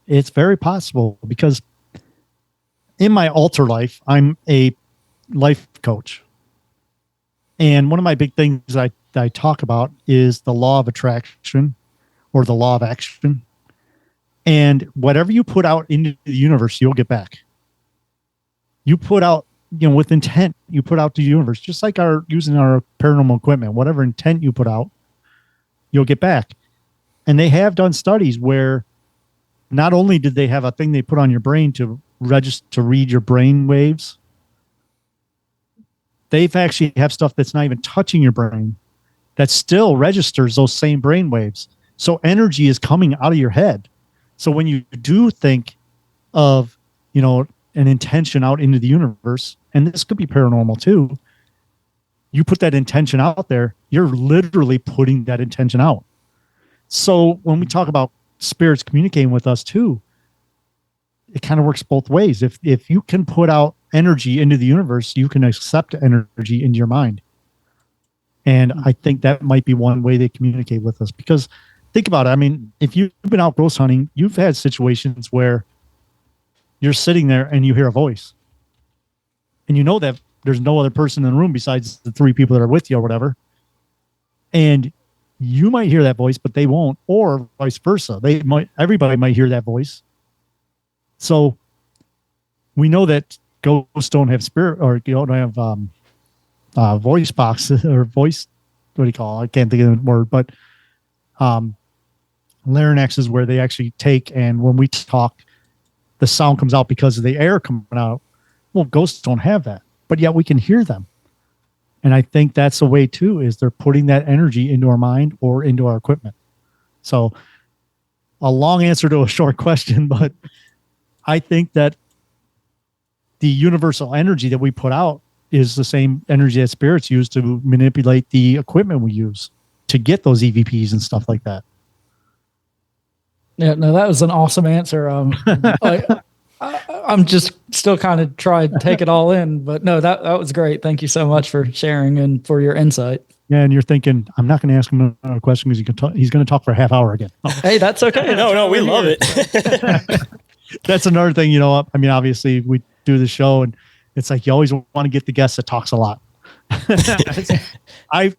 it's very possible, because in my alter life, I'm a life coach. And one of my big things that I talk about is the law of attraction, or the law of action. And whatever you put out into the universe, you'll get back. You put out, with intent, you put out to the universe, just like using our paranormal equipment, whatever intent you put out, you'll get back. And they have done studies where not only did they have a thing they put on your brain to read your brain waves, they've actually have stuff that's not even touching your brain that still registers those same brain waves. So energy is coming out of your head. So when you do think of, an intention out into the universe, and this could be paranormal too, you put that intention out there, you're literally putting that intention out. So when we talk about spirits communicating with us too, it kind of works both ways. If you can put out energy into the universe, you can accept energy into your mind. And I think that might be one way they communicate with us, because think about it. I mean, if you've been out ghost hunting, you've had situations where you're sitting there and you hear a voice, and you know that there's no other person in the room besides the three people that are with you or whatever. And you might hear that voice, but they won't, or vice versa. Everybody might hear that voice. So we know that ghosts don't have spirit, or don't have voice boxes, or voice, what do you call it? I can't think of the word, but larynx is where they actually take, and when we talk, the sound comes out because of the air coming out. Well, ghosts don't have that, but yet we can hear them. And I think that's the way too, is they're putting that energy into our mind or into our equipment. So a long answer to a short question, but I think that the universal energy that we put out is the same energy that spirits use to manipulate the equipment we use to get those EVPs and stuff like that. Yeah, no, that was an awesome answer. I'm just still kind of trying to take it all in, but no, that was great. Thank you so much for sharing and for your insight. Yeah, and you're thinking, I'm not going to ask him a question because he's going to talk for a half hour again. Oh. Hey, that's okay. No, we love it. That's another thing, I mean, obviously we do the show, and it's like you always want to get the guest that talks a lot. It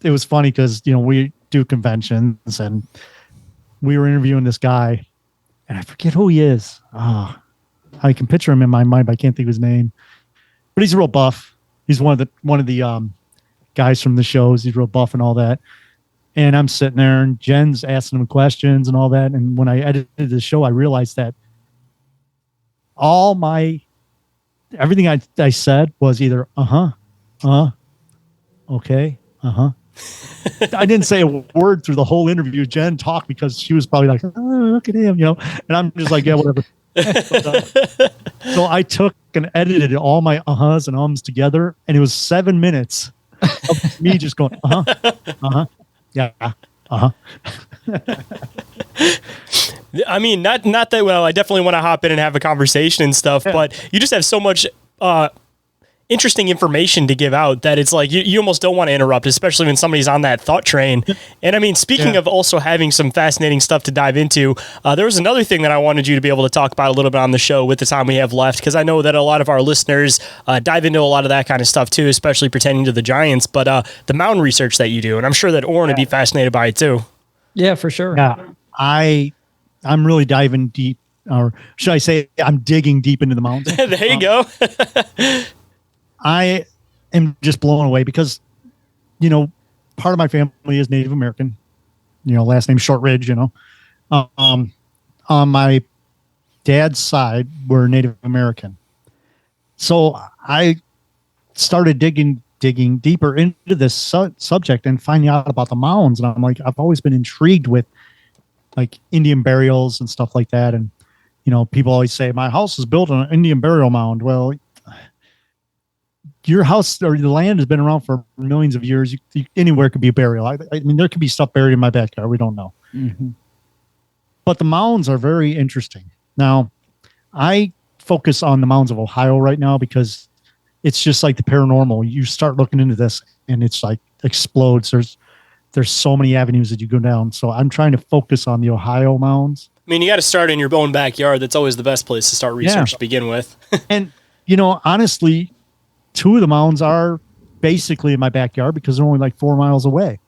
was funny because, we do conventions, and we were interviewing this guy, and I forget who he is. Oh, I can picture him in my mind, but I can't think of his name. But he's real buff. He's one of the guys from the shows. He's real buff and all that. And I'm sitting there, and Jen's asking him questions and all that. And when I edited the show, I realized that everything I said was either okay, I didn't say a word through the whole interview. Jen talked because she was probably like, oh, look at him, and I'm just like, yeah, whatever. So I took and edited all my uh-huhs and ums together, and it was 7 minutes of me just going, yeah, I mean, not that, well, I definitely want to hop in and have a conversation and stuff, but you just have so much interesting information to give out that it's like you almost don't want to interrupt, especially when somebody's on that thought train. And I mean, speaking of also having some fascinating stuff to dive into, there was another thing that I wanted you to be able to talk about a little bit on the show with the time we have left, because I know that a lot of our listeners dive into a lot of that kind of stuff too, especially pertaining to the giants, but the mountain research that you do, and I'm sure that Orin would be fascinated by it too. Yeah, for sure. Yeah, I'm really diving deep, or should I say I'm digging deep into the mountains. There you go. I am just blown away because, part of my family is Native American, last name Shortridge, on my dad's side, we're Native American. So I started digging deeper into this subject and finding out about the mounds. And I'm like, I've always been intrigued with like Indian burials and stuff like that. And, people always say my house is built on an Indian burial mound. Well, your house or the land has been around for millions of years. Anywhere could be a burial. I mean, there could be stuff buried in my backyard. We don't know. Mm-hmm. But the mounds are very interesting. Now, I focus on the mounds of Ohio right now because it's just like the paranormal. You start looking into this and it's like explodes. There's so many avenues that you go down. So I'm trying to focus on the Ohio mounds. I mean, you got to start in your own backyard. That's always the best place to start research to begin with. And, honestly, 2 of the mounds are basically in my backyard because they're only like 4 miles away.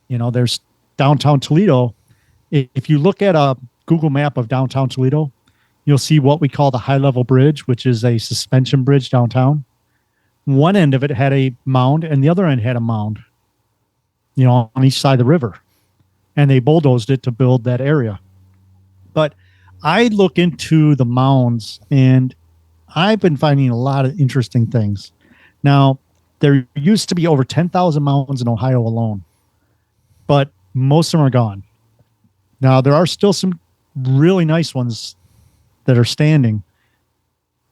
There's downtown Toledo. If you look at a Google map of downtown Toledo, you'll see what we call the high-level bridge, which is a suspension bridge downtown. One end of it had a mound, and the other end had a mound, on each side of the river. And they bulldozed it to build that area. But I look into the mounds, and I've been finding a lot of interesting things. Now, there used to be over 10,000 mounds in Ohio alone, but most of them are gone. Now, there are still some really nice ones that are standing.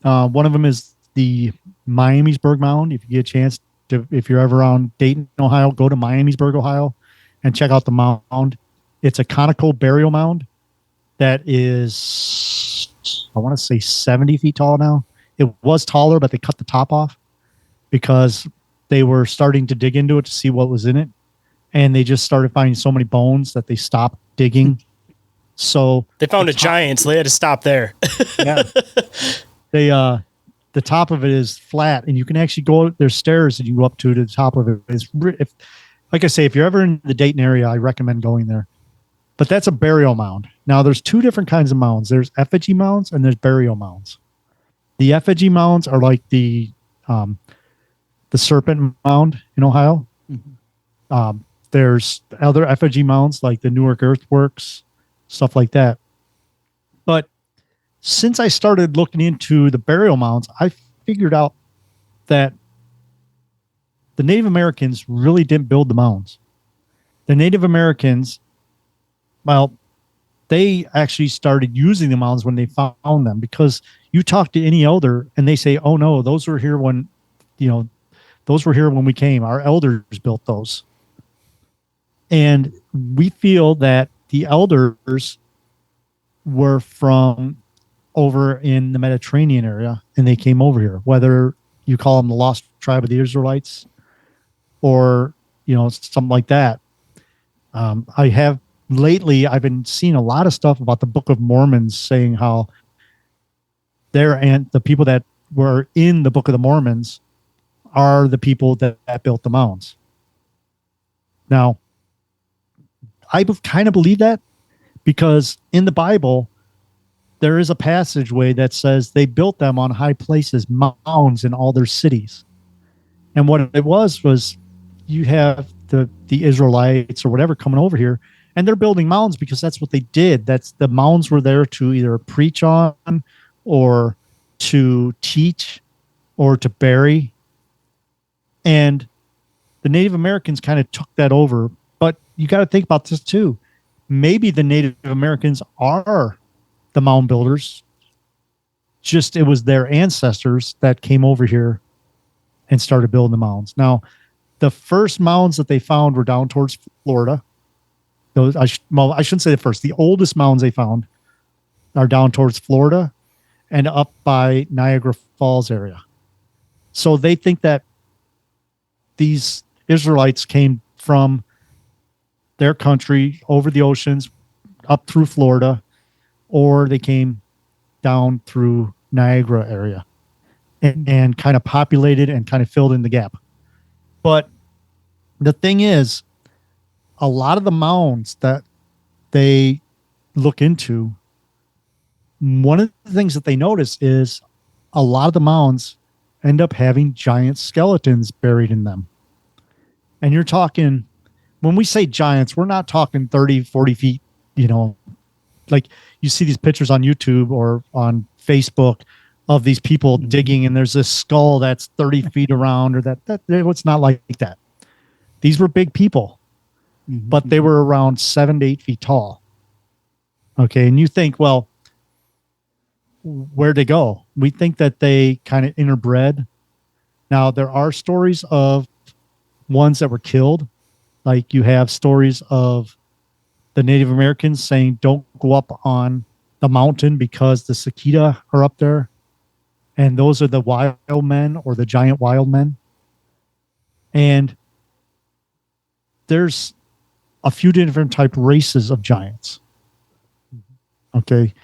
One of them is the Miamisburg Mound. If you get a chance to, if you're ever around Dayton, Ohio, go to Miamisburg, Ohio, and check out the mound. It's a conical burial mound that is, I want to say 70 feet tall now. It was taller, but they cut the top off because they were starting to dig into it to see what was in it. And they just started finding so many bones that they stopped digging. So they found a giant, so they had to stop there. Yeah. The top of it is flat, and you can actually go, there's stairs that you go up to the top of it. Like I say, if you're ever in the Dayton area, I recommend going there. But that's a burial mound. Now, there's 2 different kinds of mounds. There's effigy mounds and there's burial mounds. The effigy mounds are like the Serpent Mound in Ohio. Mm-hmm. There's other effigy mounds like the Newark Earthworks, stuff like that. But since I started looking into the burial mounds, I figured out that the Native Americans really didn't build the mounds. The Native Americans, well, they actually started using the mounds when they found them, because you talk to any elder and they say, oh no, those were here when we came. Our elders built those. And we feel that the elders were from over in the Mediterranean area and they came over here, whether you call them the lost tribe of the Israelites or, something like that. I've been seeing a lot of stuff about the Book of Mormons saying how the people that were in the Book of the Mormons are the people that built the mounds. Now, I kind of believe that because in the Bible, there is a passageway that says they built them on high places, mounds in all their cities. And what it was you have the Israelites or whatever coming over here, and they're building mounds because that's what they did. The mounds were there to either preach on or to teach or to bury. And the Native Americans kind of took that over. But you got to think about this too. Maybe the Native Americans are the mound builders. Just it was their ancestors that came over here and started building the mounds. Now, the first mounds that they found were down towards Florida. Those I shouldn't say the first. The oldest mounds they found are down towards Florida and up by Niagara Falls area. So they think that these Israelites came from their country over the oceans up through Florida, or they came down through Niagara area and kind of populated and kind of filled in the gap. But the thing is, a lot of the mounds that they look into, one of the things that they notice is a lot of the mounds end up having giant skeletons buried in them. And you're talking, when we say giants, we're not talking 30, 40 feet, like you see these pictures on YouTube or on Facebook of these people digging and there's this skull that's 30 feet around, or that it's not like that. These were big people, but they were around 7 to 8 feet tall. Okay. And you think, well, where'd they go? We think that they kind of interbred Now, there are stories of ones that were killed. Like you have stories of the Native Americans saying, don't go up on the mountain because the cicada are up there. And those are the wild men or the giant wild men. And there's a few different type races of giants. Okay.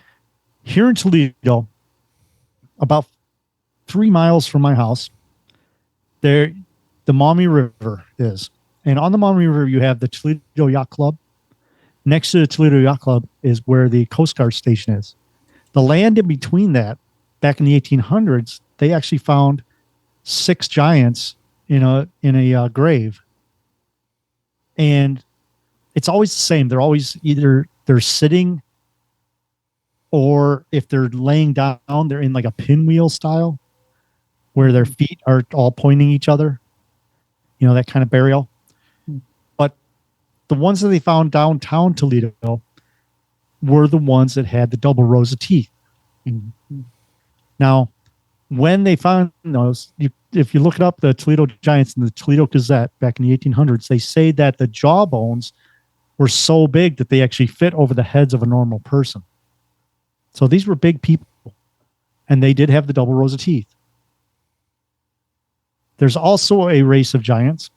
Here in Toledo, about 3 miles from my house, there the Maumee River is. And on the Maumee River, you have the Toledo Yacht Club. Next to the Toledo Yacht Club is where the Coast Guard station is. The land in between that, back in the 1800s, they actually found 6 giants in a grave. And it's always the same. They're always either they're sitting, or if they're laying down, they're in like a pinwheel style where their feet are all pointing each other, that kind of burial. But the ones that they found downtown Toledo were the ones that had the double rows of teeth. Now, when they found those, if you look it up, the Toledo Giants in the Toledo Gazette back in the 1800s, they say that the jawbones were so big that they actually fit over the heads of a normal person. So these were big people, and they did have the double rows of teeth. There's also a race of giants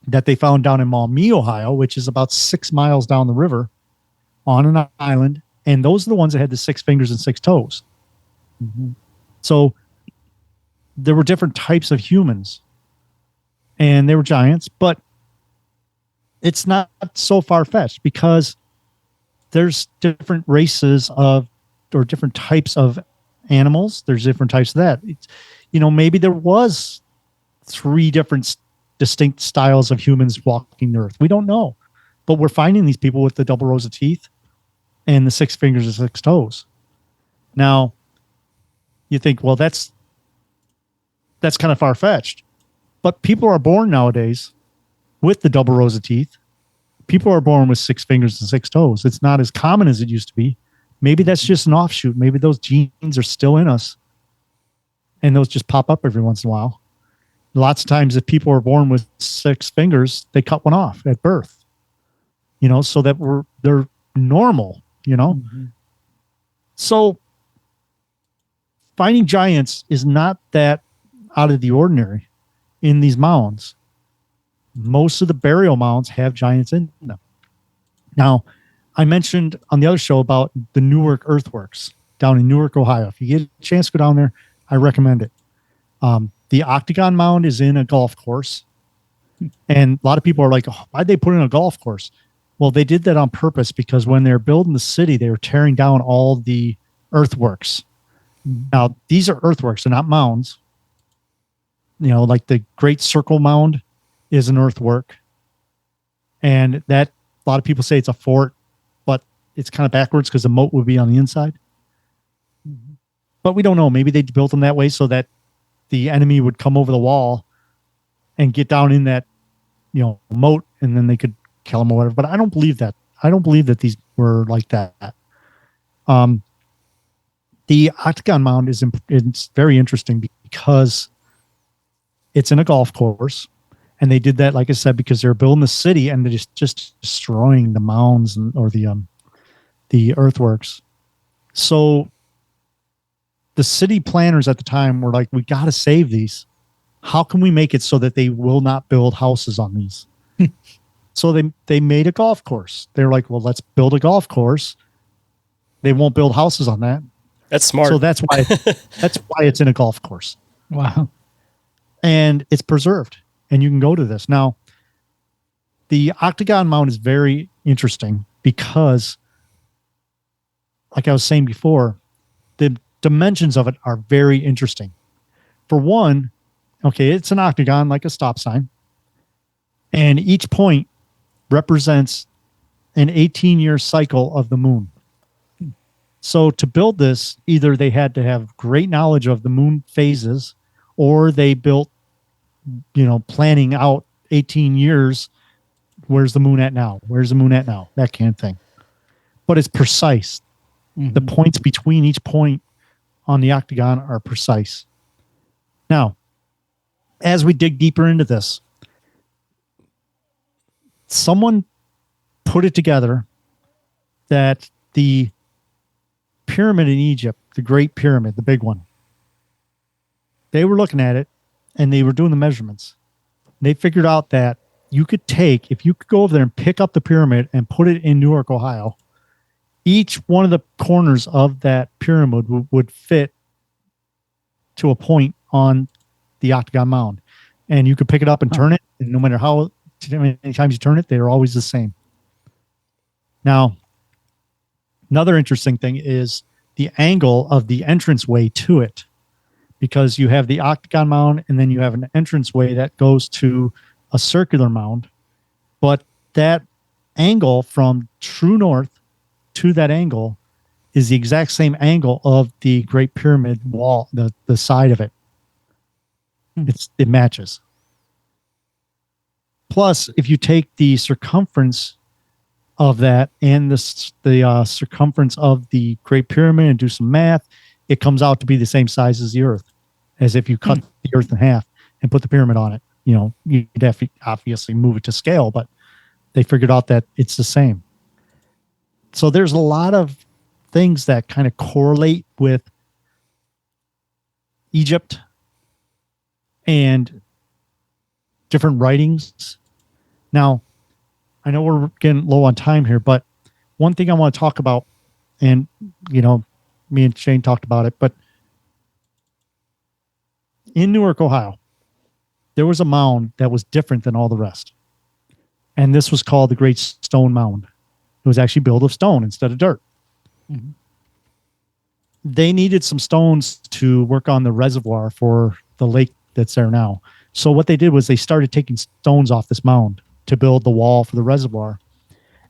that they found down in Maumee, Ohio, which is about 6 miles down the river on an island. And those are the ones that had the 6 fingers and 6 toes. So there were different types of humans, and they were giants, but it's not so far-fetched because there's different races or different types of animals. There's different types of that. Maybe there was 3 different distinct styles of humans walking the earth. We don't know, but we're finding these people with the double rows of teeth and the 6 fingers and 6 toes. Now, you think, well, that's kind of far-fetched, but people are born nowadays with the double rows of teeth. People are born with 6 fingers and 6 toes. It's not as common as it used to be. Maybe that's just an offshoot. Maybe those genes are still in us, and those just pop up every once in a while. Lots of times, if people are born with 6 fingers, they cut one off at birth, so that they're normal, So finding giants is not that out of the ordinary in these mounds. Most of the burial mounds have giants in them. Now, I mentioned on the other show about the Newark earthworks down in Newark, Ohio. If you get a chance to go down there, I recommend it. The Octagon Mound is in a golf course. And a lot of people are like, oh, why'd they put in a golf course? Well, they did that on purpose because when they're building the city, they were tearing down all the earthworks. Now, these are earthworks. They're not mounds. Like the Great Circle Mound is an earthwork. And that, a lot of people say it's a fort, but it's kind of backwards because the moat would be on the inside. But we don't know. Maybe they built them that way so that the enemy would come over the wall and get down in that, moat, and then they could kill them or whatever. But I don't believe that. I don't believe that these were like that. The Octagon Mound it's very interesting because it's in a golf course, and they did that, like I said, because they're building the city and they're just destroying the mounds or the earthworks. So the city planners at the time were like, we got to save these. How can we make it so that they will not build houses on these? So they made a golf course. They're like, well, let's build a golf course. They won't build houses on that. That's smart. So that's why it's in a golf course. Wow. And it's preserved, and you can go to this. Now, the Octagon Mound is very interesting because, like I was saying before, the dimensions of it are very interesting. For one, okay, it's an octagon like a stop sign, and each point represents an 18-year cycle of the moon. So to build this, either they had to have great knowledge of the moon phases, or they built, planning out 18 years. Where's the moon at now? Where's the moon at now? That kind of thing. But it's precise. The points between each point on the octagon are precise. Now, as we dig deeper into this, someone put it together that the pyramid in Egypt, the Great Pyramid, the big one, they were looking at it and they were doing the measurements. They figured out that if you could go over there and pick up the pyramid and put it in Newark, Ohio, each one of the corners of that pyramid would fit to a point on the octagon mound. And you could pick it up and turn it, and no matter how many times you turn it, they're always the same. Now, another interesting thing is the angle of the entranceway to it, because you have the octagon mound and then you have an entranceway that goes to a circular mound. But that angle from true north to that angle is the exact same angle of the Great Pyramid wall, the side of it. It matches. Plus, if you take the circumference of that and the circumference of the Great Pyramid and do some math, it comes out to be the same size as the Earth, as if you cut the Earth in half and put the pyramid on it. You know, you'd have to obviously move it to scale, but they figured out that it's the same. So there's a lot of things that kind of correlate with Egypt and different writings. Now, I know we're getting low on time here, but one thing I want to talk about, and, you know, me and Shayn talked about it, but in Newark, Ohio, there was a mound that was different than all the rest. And this was called the Great Stone Mound. It was actually built of stone instead of dirt. Mm-hmm. They needed some stones to work on the reservoir for the lake that's there now. So what they did was they started taking stones off this mound to build the wall for the reservoir.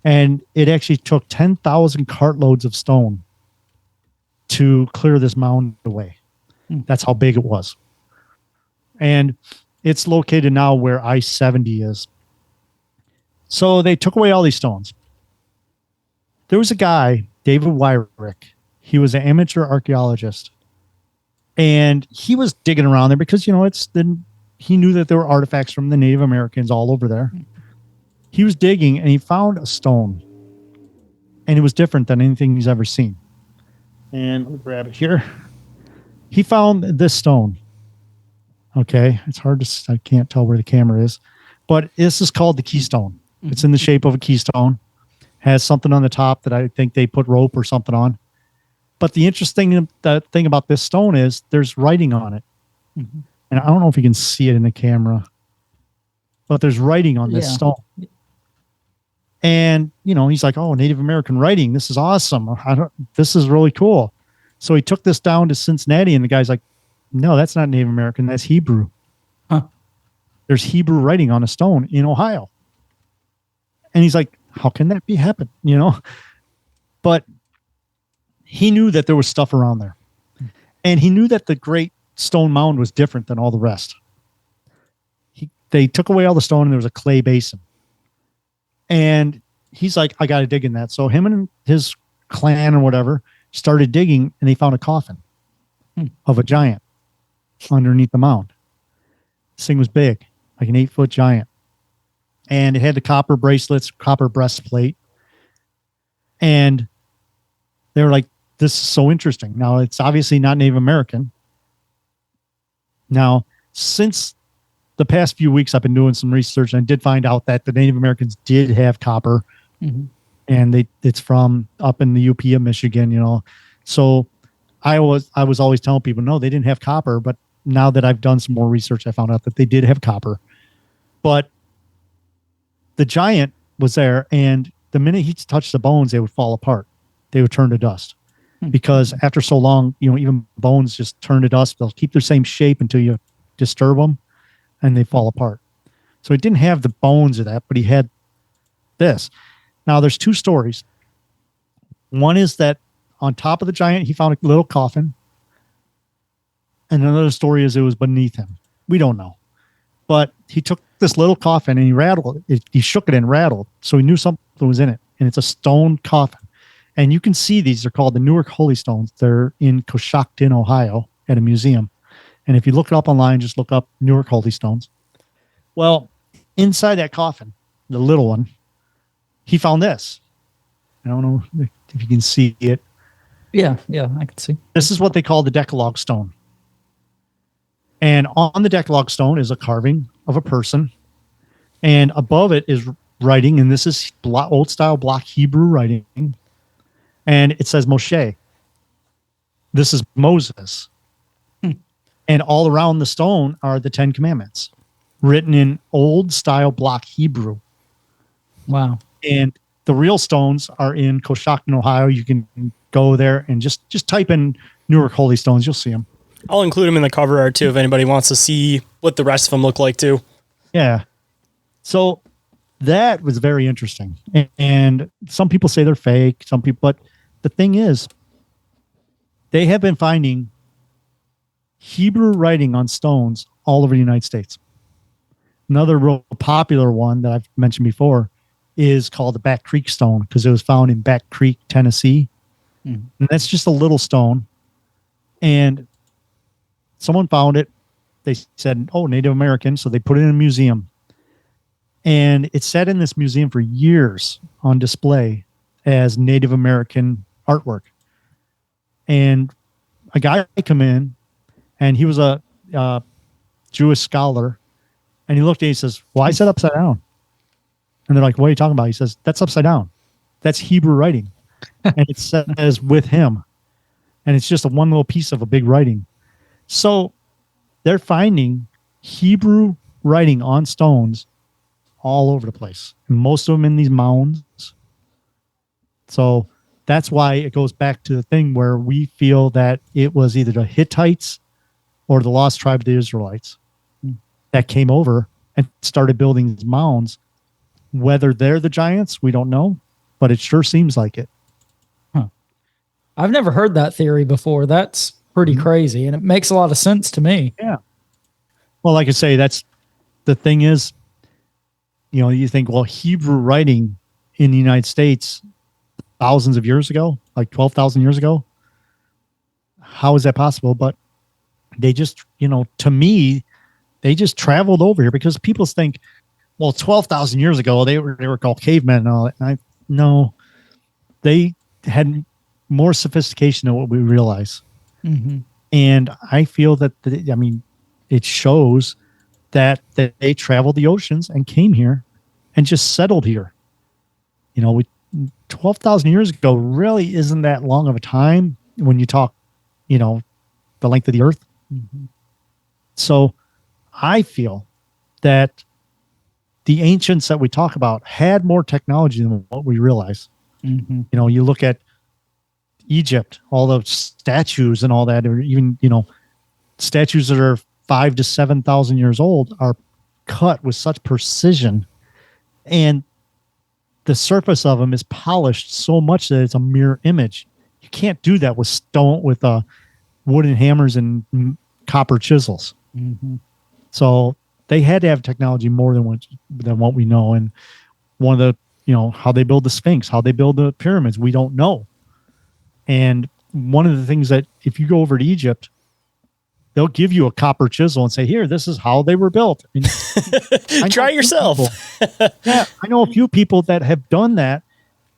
And it actually took 10,000 cartloads of stone to clear this mound away. That's how big it was. And it's located now where I-70 is. So they took away all these stones. There was a guy, David Wyrick. He was an amateur archaeologist. And he was digging around there because, you know, he knew that there were artifacts from the Native Americans all over there. He was digging and he found a stone. And it was different than anything he's ever seen. And let me grab it here. He found this stone. Okay, it's hard to, I can't tell where the camera is. But this is called the keystone. It's in the shape of a keystone. Has something on the top that I think they put rope or something on. But the interesting thing about this stone is there's writing on it. Mm-hmm. And I don't know if you can see it in the camera, but there's writing on this stone. And, you know, he's like, oh, Native American writing. This is awesome. This is really cool. So he took this down to Cincinnati, and the guy's like, no, that's not Native American. That's Hebrew. Huh. There's Hebrew writing on a stone in Ohio. And he's like, how can that be happen? You know, but he knew that there was stuff around there. And he knew that the Great Stone Mound was different than all the rest. They took away all the stone and there was a clay basin. And he's like, I got to dig in that. So him and his clan or whatever started digging, and they found a coffin of a giant underneath the mound. This thing was big, like an 8-foot giant. And it had the copper bracelets, copper breastplate. And they were like, this is so interesting. Now, it's obviously not Native American. Now, since the past few weeks, I've been doing some research, and I did find out that the Native Americans did have copper. Mm-hmm. And it's from up in the UP of Michigan, you know. So I was always telling people, no, they didn't have copper. But now that I've done some more research, I found out that they did have copper. But the giant was there, and the minute he touched the bones, they would fall apart. They would turn to dust. Because after so long, you know, even bones just turn to dust. They'll keep their same shape until you disturb them, and they fall apart. So he didn't have the bones of that, but he had this. Now, there's two stories. One is that on top of the giant, he found a little coffin. And another story is it was beneath him. We don't know. But he took this little coffin and he rattled it. He shook it and rattled. So he knew something was in it. And it's a stone coffin. And you can see these are called the Newark Holy Stones. They're in Coshocton, Ohio, at a museum. And if you look it up online, just look up Newark Holy Stones. Well, inside that coffin, the little one, he found this. I don't know if you can see it. Yeah, I can see. This is what they call the Decalogue stone. And on the Decalogue stone is a carving of a person. And above it is writing, and this is old style block Hebrew writing. And it says Moshe. This is Moses. And all around the stone are the 10 Commandments written in old style block Hebrew. Wow. And the real stones are in Coshocton, Ohio. You can go there and just type in Newark Holy Stones. You'll see them. I'll include them in the cover art too if anybody wants to see what the rest of them look like too. Yeah. So that was very interesting. And some people say they're fake, some people, but the thing is, they have been finding Hebrew writing on stones all over the United States. Another real popular one that I've mentioned before is called the Back Creek stone because it was found in Back Creek, Tennessee. And that's just a little stone. And someone found it. They said, oh, Native American. So they put it in a museum. And it sat in this museum for years on display as Native American artwork. And a guy come in, and he was a Jewish scholar. And he looked at it and he says, why is that upside down? And they're like, what are you talking about? He says, that's upside down. That's Hebrew writing. And it says with him. And it's just one little piece of a big writing. So they're finding Hebrew writing on stones all over the place. And most of them in these mounds. So that's why it goes back to the thing where we feel that it was either the Hittites or the lost tribe of the Israelites that came over and started building these mounds. Whether they're the giants, we don't know, but it sure seems like it. I've never heard that theory before. That's pretty crazy, and it makes a lot of sense to me. Yeah. Well, like I say, that's the thing is, you think, well, Hebrew writing in the United States thousands of years ago, like 12,000 years ago, how is that possible? But they just, to me, they just traveled over here because people think, well, 12,000 years ago, they were called cavemen and all that. No, they had more sophistication than what we realize. Mm-hmm. And I feel that, it shows that they traveled the oceans and came here and just settled here. 12,000 years ago really isn't that long of a time when you talk, the length of the earth. Mm-hmm. So I feel that the ancients that we talk about had more technology than what we realize. Mm-hmm. You look at Egypt, all the statues and all that, or even, statues that are 5,000 to 7,000 years old are cut with such precision. And the surface of them is polished so much that it's a mirror image. You can't do that with stone, with wooden hammers and copper chisels. Mm-hmm. So they had to have technology more than what we know. And one of the, how they build the Sphinx, how they build the pyramids, we don't know. And one of the things that if you go over to Egypt, they'll give you a copper chisel and say, here, this is how they were built. Try it yourself. Yeah, I know a few people that have done that,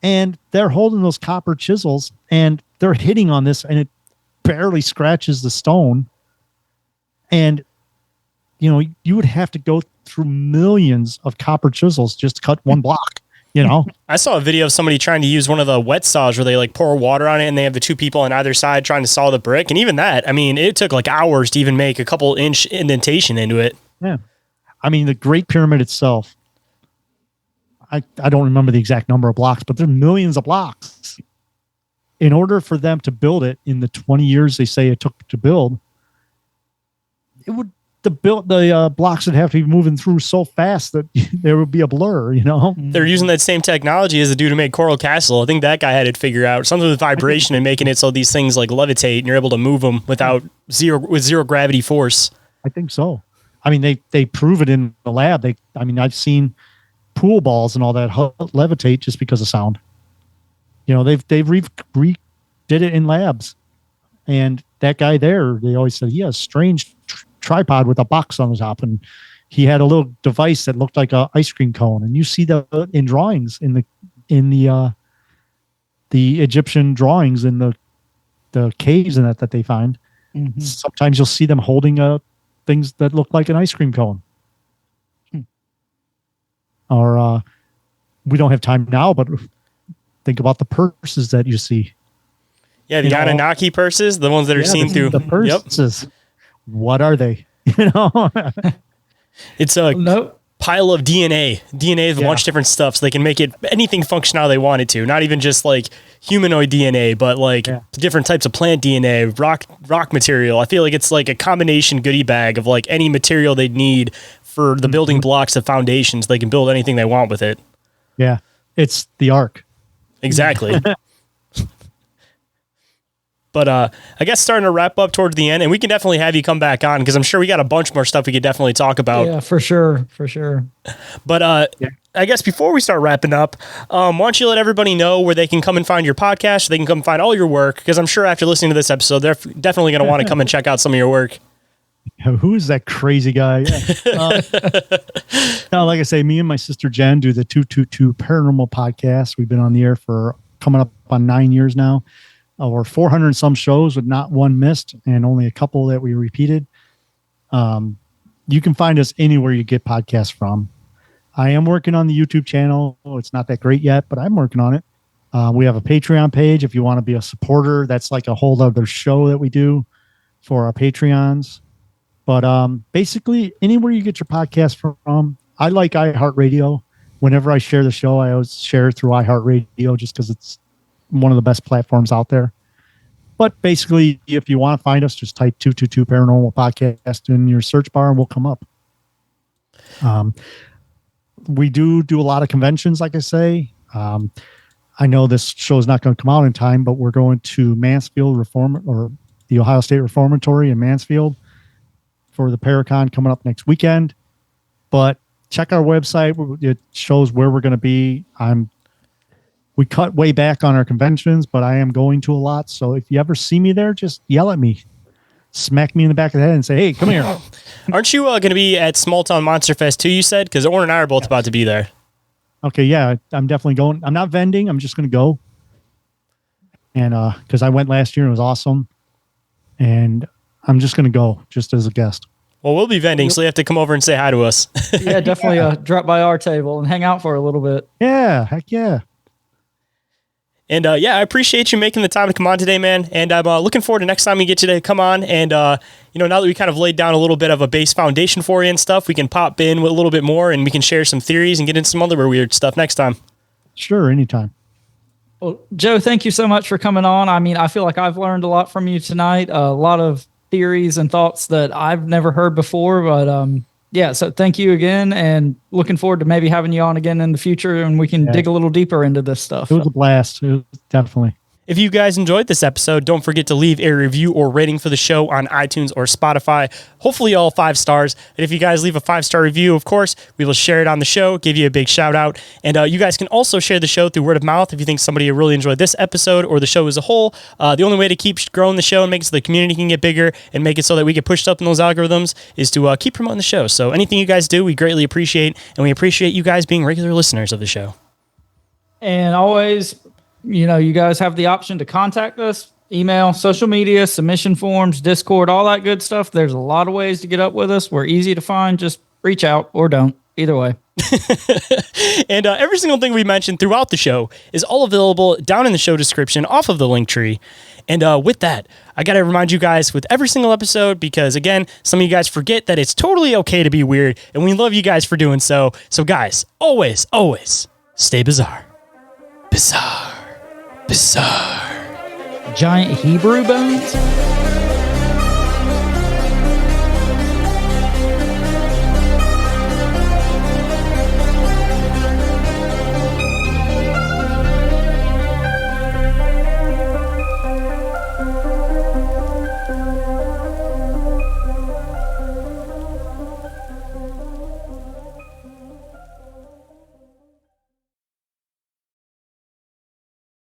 and they're holding those copper chisels and they're hitting on this and it barely scratches the stone. And, you would have to go through millions of copper chisels just to cut one block. I saw a video of somebody trying to use one of the wet saws where they pour water on it and they have the two people on either side trying to saw the brick. And even that, it took hours to even make a couple inch indentation into it. Yeah. The Great Pyramid itself, I don't remember the exact number of blocks, but there's millions of blocks. In order for them to build it in the 20 years they say it took to build, the blocks would have to be moving through so fast that there would be a blur, They're using that same technology as the dude who made Coral Castle. I think that guy had it figured out. Something with vibration and making it so these things levitate and you're able to move them with zero gravity force. I think so. They prove it in the lab. I've seen pool balls and all that levitate just because of sound. They've redid it in labs, and that guy there, they always said he has a strange tripod with a box on the top, and he had a little device that looked like an ice cream cone. And you see that in drawings in the Egyptian drawings in the caves and that they find. Mm-hmm. Sometimes you'll see them holding things that look like an ice cream cone. Or we don't have time now, but think about the purses that you see. Yeah, the Anunnaki purses, the ones that are seen through the purses. Yep. What are they? It's a pile of DNA of a bunch of different stuff, so they can make it anything function how they want it to. Not even just like humanoid DNA, but like different types of plant DNA, rock material. I feel like it's like a combination goodie bag of like any material they need for the building blocks of foundations. They can build anything they want with it. Yeah, it's the Ark. Exactly. But I guess starting to wrap up towards the end, and we can definitely have you come back on because I'm sure we got a bunch more stuff we could definitely talk about. Yeah, for sure. But I guess before we start wrapping up, why don't you let everybody know where they can come and find your podcast, so they can come find all your work, because I'm sure after listening to this episode, they're definitely going to want to come and check out some of your work. Who is that crazy guy? No, like I say, me and my sister Jen do the 222 Paranormal Podcast. We've been on the air for coming up on 9 years now. Over 400 and some shows with not one missed, and only a couple that we repeated. You can find us anywhere you get podcasts from. I am working on the YouTube channel. It's not that great yet, but I'm working on it. We have a Patreon page if you want to be a supporter. That's like a whole other show that we do for our Patreons. But basically, anywhere you get your podcast from. I like iHeartRadio. Whenever I share the show, I always share it through iHeartRadio just because it's one of the best platforms out there. But basically, if you want to find us, just type 222 Paranormal Podcast in your search bar and we'll come up. We do a lot of conventions, like I say. I know this show is not going to come out in time, but we're going to Mansfield or the Ohio State Reformatory in Mansfield for the Paracon coming up next weekend. But check our website. It shows where we're going to be. We cut way back on our conventions, but I am going to a lot. So if you ever see me there, just yell at me. Smack me in the back of the head and say, hey, come here. Aren't you going to be at Small Town Monster Fest too, you said? Because Orin and I are both about to be there. Okay, yeah, I'm definitely going. I'm not vending. I'm just going to go. And because I went last year and it was awesome. And I'm just going to go just as a guest. Well, we'll be vending, so you have to come over and say hi to us. Yeah, definitely drop by our table and hang out for a little bit. Yeah, heck yeah. And I appreciate you making the time to come on today, man. And I'm looking forward to next time we get you to come on. And, now that we kind of laid down a little bit of a base foundation for you and stuff, we can pop in with a little bit more and we can share some theories and get into some other weird stuff next time. Sure, anytime. Well, Joe, thank you so much for coming on. I mean, I feel like I've learned a lot from you tonight. A lot of theories and thoughts that I've never heard before. But, so thank you again, and looking forward to maybe having you on again in the future, and we can dig a little deeper into this stuff. It was a blast. It was definitely. If you guys enjoyed this episode, don't forget to leave a review or rating for the show on iTunes or Spotify. Hopefully all 5 stars. And if you guys leave a 5-star review, of course, we will share it on the show, give you a big shout out. And you guys can also share the show through word of mouth if you think somebody really enjoyed this episode or the show as a whole. The only way to keep growing the show and make it so the community can get bigger and make it so that we get pushed up in those algorithms is to keep promoting the show. So anything you guys do, we greatly appreciate. And we appreciate you guys being regular listeners of the show. And always, you guys have the option to contact us, email, social media, submission forms, Discord, all that good stuff. There's a lot of ways to get up with us. We're easy to find. Just reach out or don't. Either way. And every single thing we mentioned throughout the show is all available down in the show description off of the link tree. And with that, I got to remind you guys with every single episode, because again, some of you guys forget that it's totally okay to be weird, and we love you guys for doing so. So guys, always, always stay bizarre. Bizarre. Giant Hebrew bones?